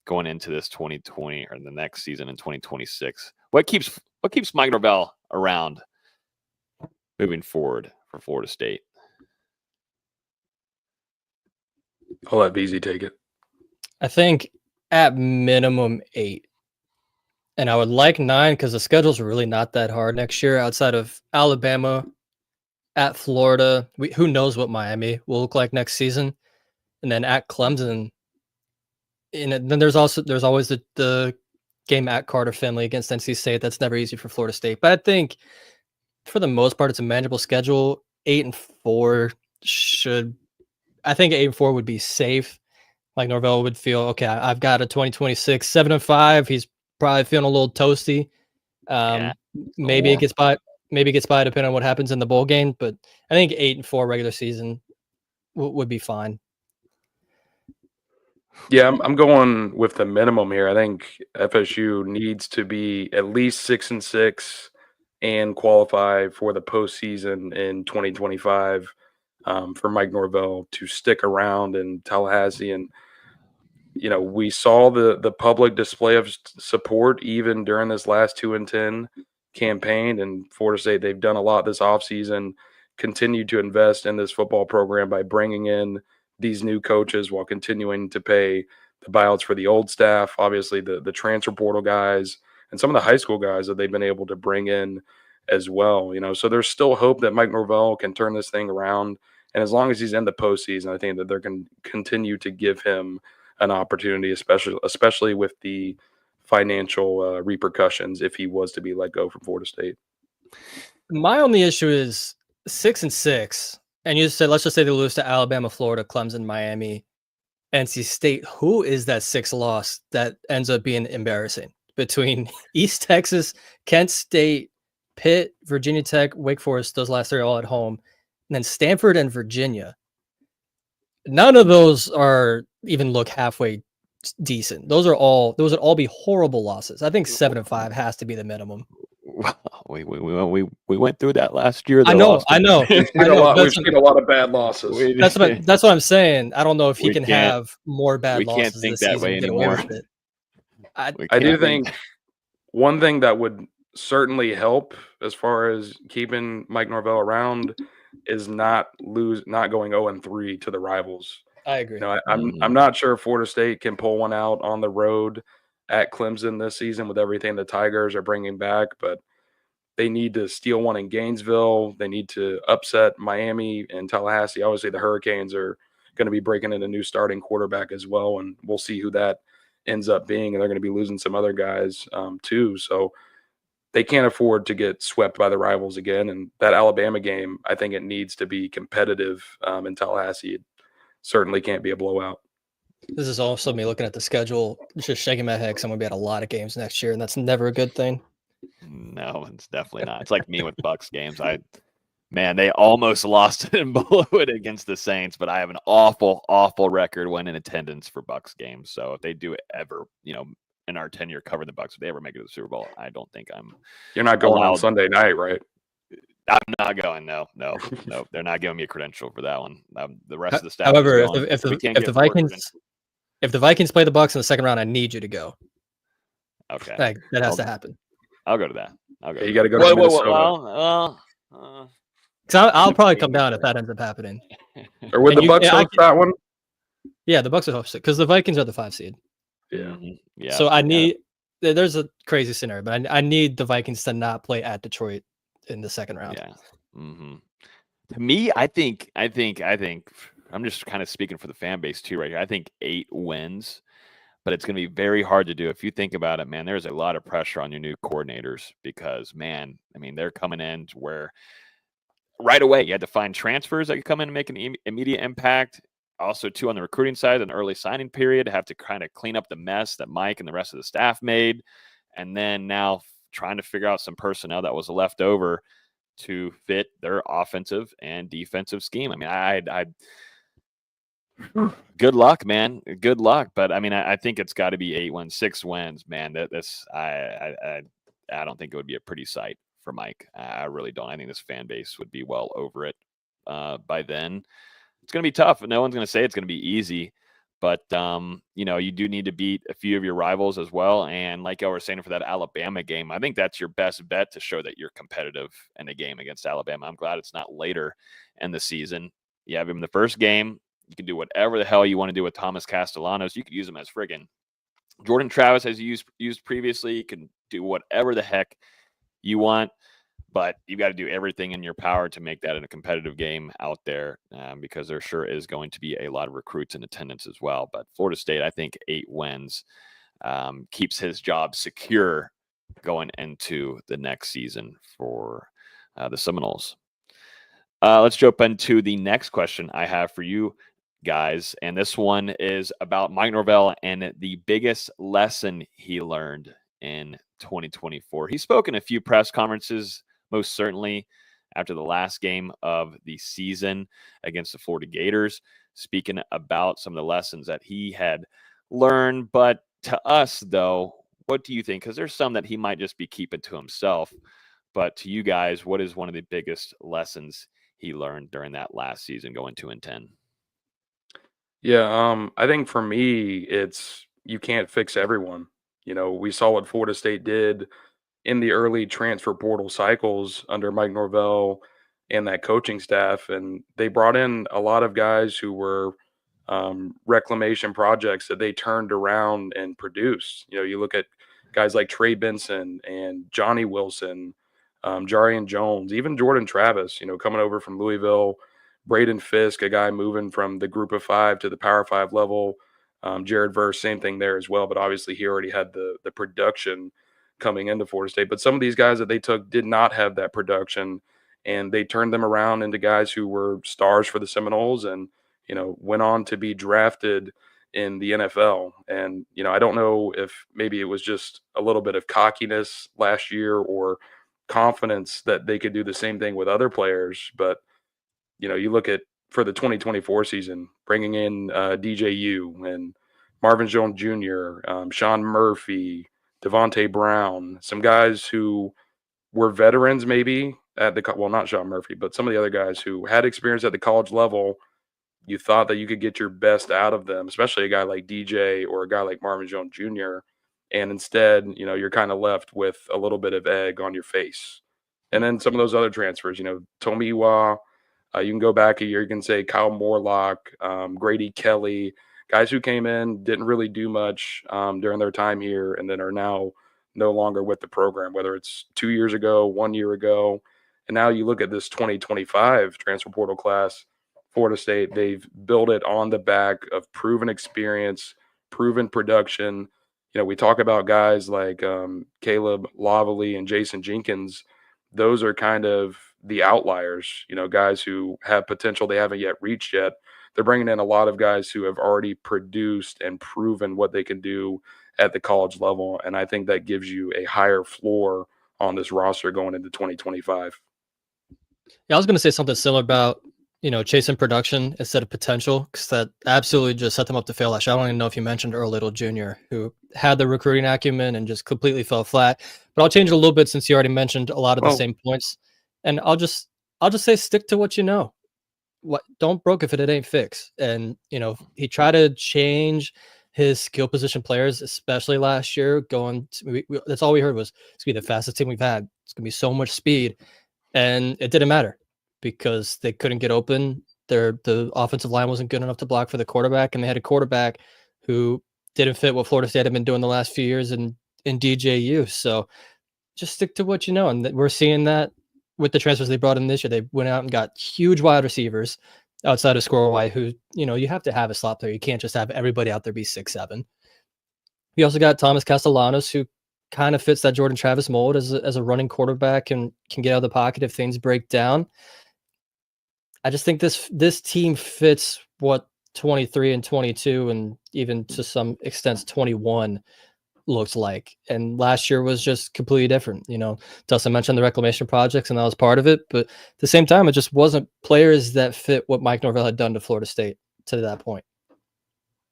going into this 2020 or the next season in 2026? What keeps Mike Norvell around moving forward for Florida State? I'll let BZ take it. I think at minimum 8. And I would like 9 because the schedule's really not that hard next year outside of Alabama, at Florida. Who knows what Miami will look like next season. And then at Clemson. And then there's always the game at Carter Finley against NC State. That's never easy for Florida State. But I think for the most part, it's a manageable schedule. 8-4 I think 8-4 would be safe. Like Norvell would feel, okay, I've got a 2026 7-5. He's probably feeling a little toasty. Maybe it gets by depending on what happens in the bowl game. But I think 8-4 regular season would be fine. Yeah, I'm going with the minimum here. I think FSU needs to be at least 6-6 and qualify for the postseason in 2025 for Mike Norvell to stick around in Tallahassee. And, you know, we saw the public display of support even during this last 2-10 campaign. And Florida State, they've done a lot this offseason, continued to invest in this football program by bringing in these new coaches while continuing to pay the buyouts for the old staff, obviously the transfer portal guys and some of the high school guys that they've been able to bring in as well. You know, so there's still hope that Mike Norvell can turn this thing around. And as long as he's in the postseason, I think that they're going to continue to give him an opportunity, especially with the financial repercussions if he was to be let go from Florida State. My only issue is 6-6. And you said, let's just say they lose to Alabama, Florida, Clemson, Miami, NC State. Who is that 6th loss that ends up being embarrassing between East Texas, Kent State, Pitt, Virginia Tech, Wake Forest? Those last 3 are all at home. And then Stanford and Virginia. None of those even look halfway decent. Those would all be horrible losses. I think 7-5 has to be the minimum. We went through that last year. I know. We've seen a lot of bad losses. That's what I'm saying. I don't know if he can have more bad losses. We can't think that way anymore. I do think one thing that would certainly help as far as keeping Mike Norvell around is not going 0-3 to the rivals. I agree. You know, I'm not sure if Florida State can pull one out on the road at Clemson this season with everything the Tigers are bringing back, but they need to steal one in Gainesville. They need to upset Miami and Tallahassee. Obviously, the Hurricanes are going to be breaking in a new starting quarterback as well, and we'll see who that ends up being. And they're going to be losing some other guys too. So they can't afford to get swept by the rivals again. And that Alabama game, I think it needs to be competitive in Tallahassee. It certainly can't be a blowout. This is also me looking at the schedule, just shaking my head because I'm going to be at a lot of games next year, and that's never a good thing. No, it's definitely not. It's like me with Bucks games. Man, they almost lost it and blew it against the Saints, but I have an awful, awful record when in attendance for Bucs games. So if they do it ever, in our tenure covering the Bucs, if they ever make it to the Super Bowl, I don't think You're not going on allowed. Sunday night, right? I'm not going. No. They're not giving me a credential for that one. The rest of the staff. However, is going. if the Vikings play the Bucs in the second round, I need you to go. Okay, that has to happen. I'll go to that. You got to go to Minnesota. Well, I'll probably come down if that ends up happening. Or would the Bucs host that one? Yeah, the Bucs would host it because the Vikings are the 5 seed. Yeah. Yeah. So I need. There's a crazy scenario, but I need the Vikings to not play at Detroit in the second round. Yeah. Mm-hmm. To me, I think I'm just kind of speaking for the fan base too right here. I think 8 wins, but it's going to be very hard to do. If you think about it, man, there's a lot of pressure on your new coordinators because, man, I mean, they're coming in to where right away you had to find transfers that could come in and make an immediate impact. Also, too, on the recruiting side, an early signing period, have to kind of clean up the mess that Mike and the rest of the staff made. And then now trying to figure out some personnel that was left over to fit their offensive and defensive scheme. I mean, good luck, man. Good luck. But I mean, I think it's got to be 8 wins, 6 wins, man. I don't think it would be a pretty sight for Mike. I really don't. I think this fan base would be well over it by then. It's going to be tough. No one's going to say it's going to be easy, but you do need to beat a few of your rivals as well. And like y'all were saying for that Alabama game, I think that's your best bet to show that you're competitive in a game against Alabama. I'm glad it's not later in the season. You have him in the first game. You can do whatever the hell you want to do with Thomas Castellanos. You could use him as friggin' Jordan Travis has used previously. You can do whatever the heck you want. But you've got to do everything in your power to make that in a competitive game out there because there sure is going to be a lot of recruits in attendance as well. But Florida State, I think 8 wins keeps his job secure going into the next season for the Seminoles. Let's jump into the next question I have for you guys. And this one is about Mike Norvell and the biggest lesson he learned in 2024. He spoke in a few press conferences, most certainly after the last game of the season against the Florida Gators, speaking about some of the lessons that he had learned. But to us, though, what do you think? Because there's some that he might just be keeping to himself. But to you guys, what is one of the biggest lessons he learned during that last season going 2-10? Yeah, I think for me, it's you can't fix everyone. We saw what Florida State did in the early transfer portal cycles under Mike Norvell and that coaching staff. And they brought in a lot of guys who were reclamation projects that they turned around and produced. You look at guys like Trey Benson and Johnny Wilson, Jarian Jones, even Jordan Travis, coming over from Louisville, Braden Fisk, a guy moving from the group of 5 to the Power 5 level. Jared Verse, same thing there as well. But obviously he already had the production coming into Florida State. But some of these guys that they took did not have that production, and they turned them around into guys who were stars for the Seminoles and, went on to be drafted in the NFL. And, I don't know if maybe it was just a little bit of cockiness last year or confidence that they could do the same thing with other players. But, you look at for the 2024 season, bringing in DJU and Marvin Jones Jr., Sean Murphy, Devontae Brown, some guys who were veterans maybe at not Sean Murphy, but some of the other guys who had experience at the college level. You thought that you could get your best out of them, especially a guy like DJ or a guy like Marvin Jones Jr. And instead, you're kind of left with a little bit of egg on your face. And then some of those other transfers, Tomiwa, you can go back a year, you can say Kyle Morlock, Grady Kelly, guys who came in, didn't really do much during their time here, and then are now no longer with the program, whether it's 2 years ago, 1 year ago. And now you look at this 2025 transfer portal class, Florida State, they've built it on the back of proven experience, proven production. We talk about guys like Caleb LaVallee and Jayson Jenkins. Those are kind of the outliers, guys who have potential they haven't yet reached yet. They're bringing in a lot of guys who have already produced and proven what they can do at the college level. And I think that gives you a higher floor on this roster going into 2025. Yeah, I was going to say something similar about, chasing production instead of potential, because that absolutely just set them up to fail last year. I don't even know if you mentioned Earl Little Jr., who had the recruiting acumen and just completely fell flat. But I'll change it a little bit since you already mentioned a lot of the Well, same points, and I'll just say stick to what you know. What don't broke if it ain't fixed. And he tried to change his skill position players, especially last year. That's all we heard was it's gonna be the fastest team we've had. It's gonna be so much speed, and it didn't matter because they couldn't get open. The offensive line wasn't good enough to block for the quarterback, and they had a quarterback who didn't fit what Florida State had been doing the last few years in DJU. So just stick to what you know, and we're seeing that with the transfers they brought in this year. They went out and got huge wide receivers outside of Squirrel White, who you have to have a slot player. You can't just have everybody out there be 6'7". We also got Thomas Castellanos, who kind of fits that Jordan Travis mold as a running quarterback and can get out of the pocket if things break down. I just think this team fits what 23 and 22 and even to some extent 21 looks like. And last year was just completely different. Dustin mentioned the reclamation projects, and that was part of it. But at the same time, it just wasn't players that fit what Mike Norvell had done to Florida State to that point.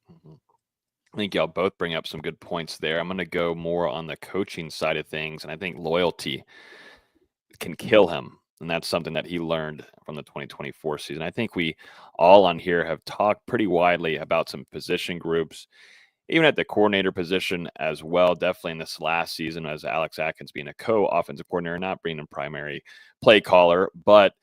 I think y'all both bring up some good points there. I'm going to go more on the coaching side of things, and I think loyalty can kill him. And that's something that he learned from the 2024 season. I think we all on here have talked pretty widely about some position groups, even at the coordinator position as well. Definitely in this last season, as Alex Atkins being a co-offensive coordinator, not being a primary play caller. But,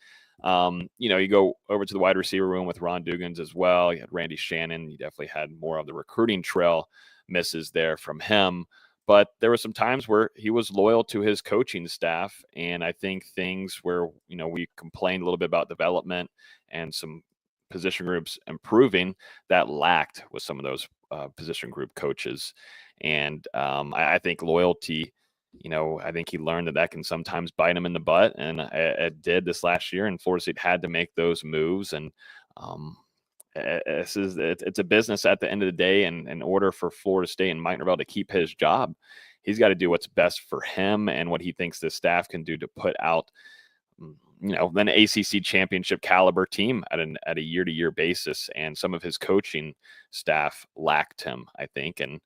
you go over to the wide receiver room with Ron Dugans as well. You had Randy Shannon. You definitely had more of the recruiting trail misses there from him. But there were some times where he was loyal to his coaching staff. And I think things where, we complained a little bit about development and some position groups improving, that lacked with some of those position group coaches. And I think loyalty, I think he learned that can sometimes bite him in the butt. And it did this last year. And Florida State had to make those moves. And it's a business at the end of the day. And in order for Florida State and Mike Norvell to keep his job, he's got to do what's best for him and what he thinks the staff can do to put out, an ACC championship caliber team at a year-to-year basis. And some of his coaching staff lacked him, I think. And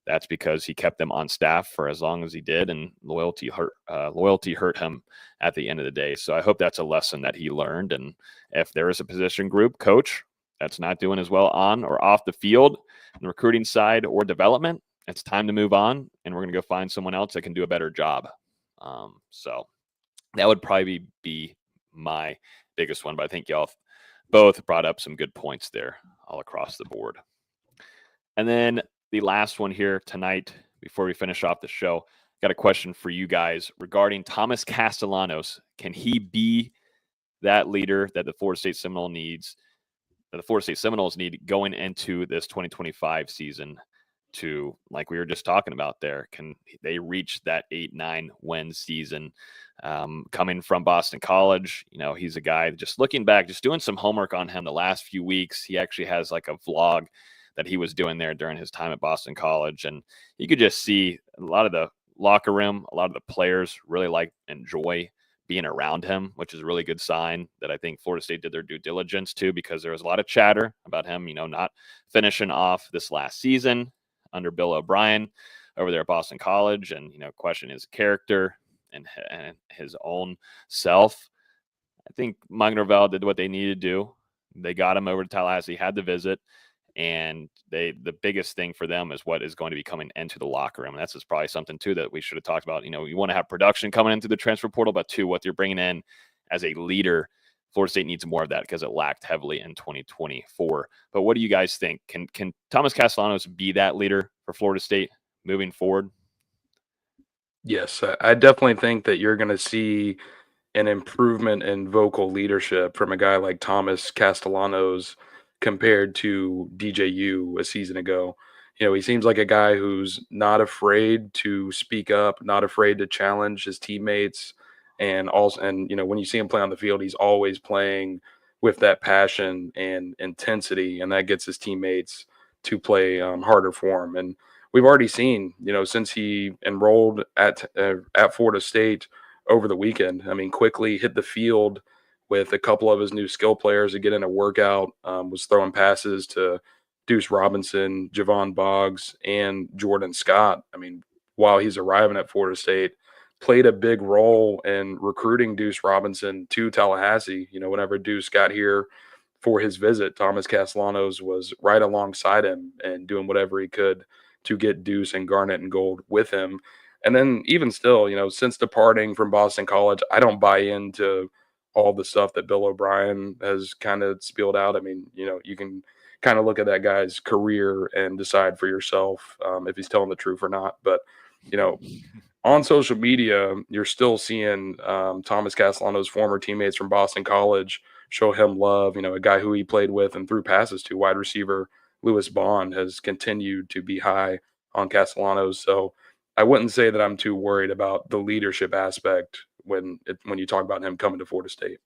that's because he kept them on staff for as long as he did, and loyalty hurt him at the end of the day. So I hope that's a lesson that he learned. And if there is a position group coach that's not doing as well on or off the field, on the recruiting side or development, it's time to move on, and we're going to go find someone else that can do a better job. So that would probably be my biggest one, but I think y'all both brought up some good points there all across the board. And then the last one here tonight, before we finish off the show, got a question for you guys regarding Thomas Castellanos. Can he be that leader that the Florida State Seminoles need going into this 2025 season to, like we were just talking about there, can they reach that 8-9 win season? Coming from Boston College, he's a guy, just looking back, just doing some homework on him the last few weeks. He actually has like a vlog that he was doing there during his time at Boston College. And you could just see a lot of the locker room, a lot of the players really enjoy being around him, which is a really good sign that I think Florida State did their due diligence too, because there was a lot of chatter about him, not finishing off this last season under Bill O'Brien over there at Boston College, and, question his character and his own self. I think Mike Norvell did what they needed to do. They got him over to Tallahassee, had the visit, and the biggest thing for them is what is going to be coming into the locker room. And that's just probably something too that we should have talked about. You want to have production coming into the transfer portal, but two, what you're bringing in as a leader. Florida State needs more of that because it lacked heavily in 2024. But what do you guys think? Can Thomas Castellanos be that leader for Florida State moving forward? Yes, I definitely think that you're going to see an improvement in vocal leadership from a guy like Thomas Castellanos compared to DJU a season ago. He seems like a guy who's not afraid to speak up, not afraid to challenge his teammates. And when you see him play on the field, he's always playing with that passion and intensity, and that gets his teammates to play harder for him. And we've already seen, since he enrolled at Florida State over the weekend, quickly hit the field with a couple of his new skill players to get in a workout, was throwing passes to Deuce Robinson, Javon Boggs, and Jordan Scott. I mean, while he's arriving at Florida State, played a big role in recruiting Deuce Robinson to Tallahassee. You know, whenever Deuce got here for his visit, Thomas Castellanos was right alongside him and doing whatever he could to get Deuce and Garnet and Gold with him. And then even still, you know, since departing from Boston College, I don't buy into all the stuff that Bill O'Brien has kind of spilled out. I mean, you know, you can kind of look at that guy's career and decide for yourself if he's telling the truth or not. But, you know, on social media, you're still seeing Thomas Castellanos' former teammates from Boston College show him love. You know, a guy who he played with and threw passes to, wide receiver Lewis Bond, has continued to be high on Castellanos. So I wouldn't say that I'm too worried about the leadership aspect when you talk about him coming to Florida State.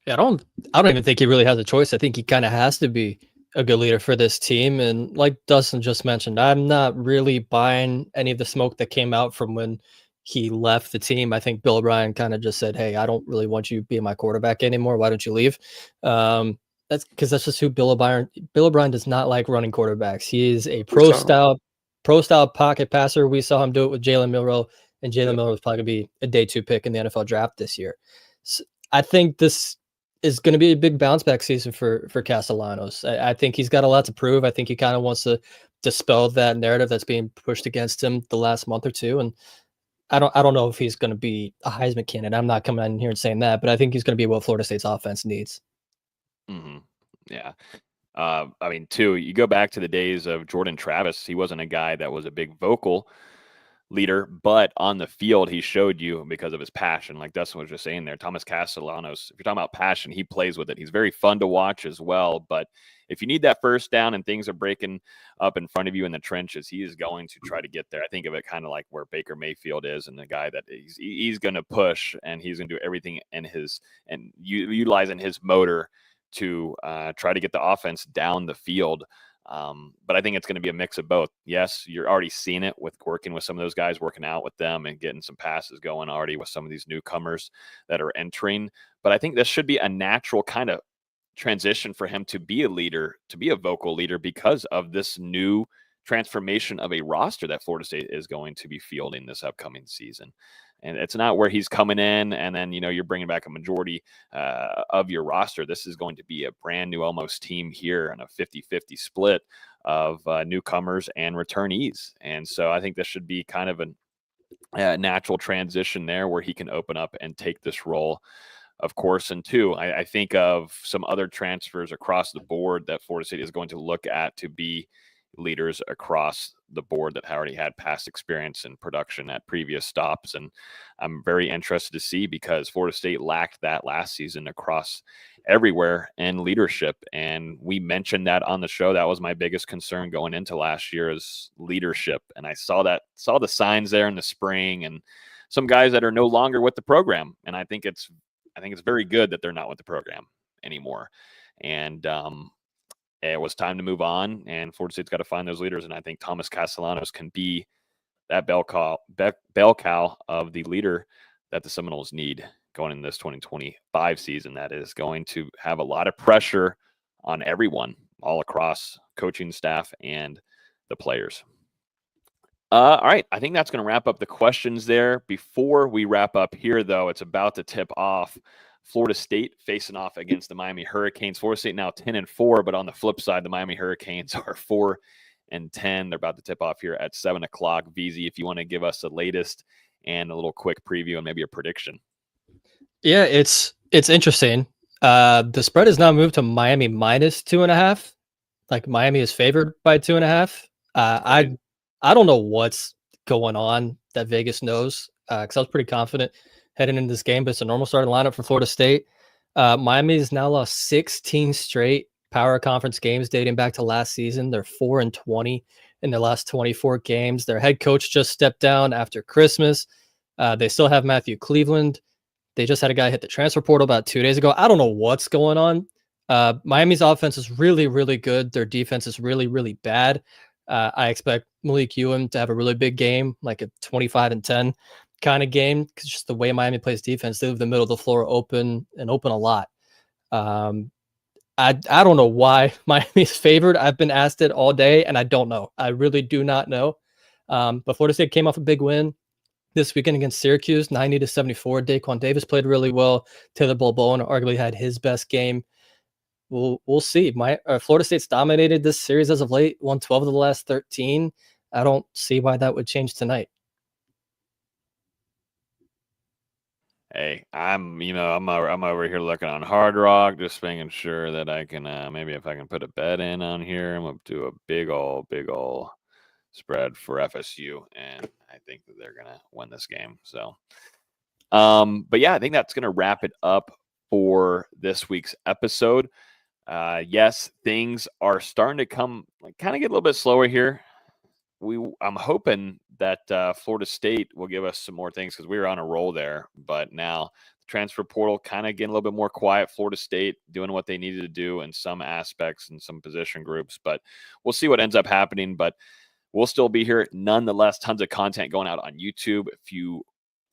Yeah, I don't even think he really has a choice. I think he kind of has to be a good leader for this team. And like Dustin just mentioned, I'm not really buying any of the smoke that came out from when he left the team. I think Bill O'Brien kind of just said, "Hey, I don't really want you being my quarterback anymore. Why don't you leave?" That's because that's just who Bill O'Brien does not like running quarterbacks. He is a pro style pocket passer. We saw him do it with Jalen Milroe, and Jalen Milroe was probably going to be a day 2 pick in the NFL draft this year. So I think this is going to be a big bounce back season for Castellanos. I think he's got a lot to prove. I think he kind of wants to dispel that narrative that's being pushed against him the last month or two. And I don't know if he's going to be a Heisman candidate. I'm not coming in here and saying that, but I think he's going to be what Florida State's offense needs. Mm-hmm. Yeah. I mean, too, you go back to the days of Jordan Travis. He wasn't a guy that was a big vocal leader, but on the field, he showed you because of his passion. Like Dustin was just saying there, Thomas Castellanos, if you're talking about passion, he plays with it. He's very fun to watch as well. But if you need that first down and things are breaking up in front of you in the trenches, he is going to try to get there. I think of it kind of like where Baker Mayfield is, and the guy that he's going to push, and he's going to do everything in his and utilizing his motor to try to get the offense down the field. But I think it's going to be a mix of both. Yes, you're already seeing it with working with some of those guys, working out with them and getting some passes going already with some of these newcomers that are entering. But I think this should be a natural kind of transition for him to be a leader, to be a vocal leader, because of this new transformation of a roster that Florida State is going to be fielding this upcoming season. And it's not where he's coming in and then, you know, you're bringing back a majority of your roster. This is going to be a brand new almost team here and a 50-50 split of newcomers and returnees. And so I think this should be kind of a natural transition there where he can open up and take this role, of course. And two, I think of some other transfers across the board that Florida State is going to look at to be leaders across the board that already had past experience in production at previous stops. And I'm very interested to see, because Florida State lacked that last season across everywhere in leadership. And we mentioned that on the show. That was my biggest concern going into last year, is leadership. And I saw the signs there in the spring, and some guys that are no longer with the program. And I think it's very good that they're not with the program anymore. And it was time to move on, and Florida State's got to find those leaders. And I think Thomas Castellanos can be that bell cow of the leader that the Seminoles need going in this 2025 season. That is going to have a lot of pressure on everyone all across coaching staff and the players. All right. I think that's going to wrap up the questions there. Before we wrap up here, though, it's about to tip off. Florida State facing off against the Miami Hurricanes. Florida State now 10-4, but on the flip side, the Miami Hurricanes are 4-10. They're about to tip off here at 7 o'clock. VZ, if you want to give us the latest and a little quick preview and maybe a prediction. Yeah, it's interesting. The spread has now moved to Miami minus 2.5. Like Miami is favored by 2.5. I don't know what's going on that Vegas knows, because I was pretty confident heading into this game, but it's a normal starting lineup for Florida State. Miami has now lost 16 straight Power Conference games dating back to last season. They're 4-20 in their last 24 games. Their head coach just stepped down after Christmas. They still have Matthew Cleveland. They just had a guy hit the transfer portal about 2 days ago. I don't know what's going on. Miami's offense is really, really good. Their defense is really, really bad. I expect Malik Ewing to have a really big game, like a 25-10 kind of game because just the way Miami plays defense, they leave the middle of the floor open and open a lot. I don't know why Miami's favored. I've been asked it all day, and I don't know. I really do not know. But Florida State came off a big win this weekend against Syracuse, 90-74. Daquan Davis played really well. Taylor Bowen arguably had his best game. We'll see. Florida State's dominated this series as of late, won 12 of the last 13. I don't see why that would change tonight. Hey, I'm over here looking on Hard Rock, just making sure that I can maybe if I can put a bet in on here. I'm gonna do a big ol' spread for FSU, and I think that they're gonna win this game. So, but yeah, I think that's gonna wrap it up for this week's episode. Yes, things are starting to kind of get a little bit slower here. I'm hoping that Florida State will give us some more things because we were on a roll there. But now the transfer portal kind of getting a little bit more quiet. Florida State doing what they needed to do in some aspects and some position groups. But we'll see what ends up happening. But we'll still be here. Nonetheless, tons of content going out on YouTube. If you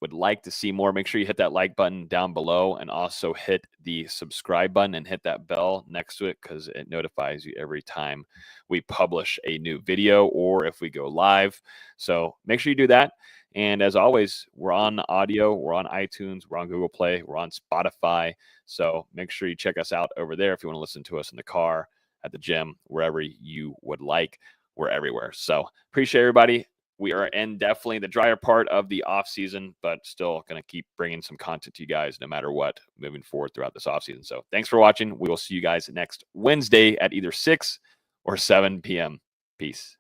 would like to see more, make sure you hit that like button down below and also hit the subscribe button and hit that bell next to it because it notifies you every time we publish a new video or if we go live. So make sure you do that. And as always, we're on audio, we're on iTunes, we're on Google Play, we're on Spotify. So make sure you check us out over there if you want to listen to us in the car, at the gym, wherever you would like. We're everywhere. So appreciate everybody. We are in definitely the drier part of the off season, but still going to keep bringing some content to you guys no matter what moving forward throughout this off season. So thanks for watching. We will see you guys next Wednesday at either 6 or 7 p.m. Peace.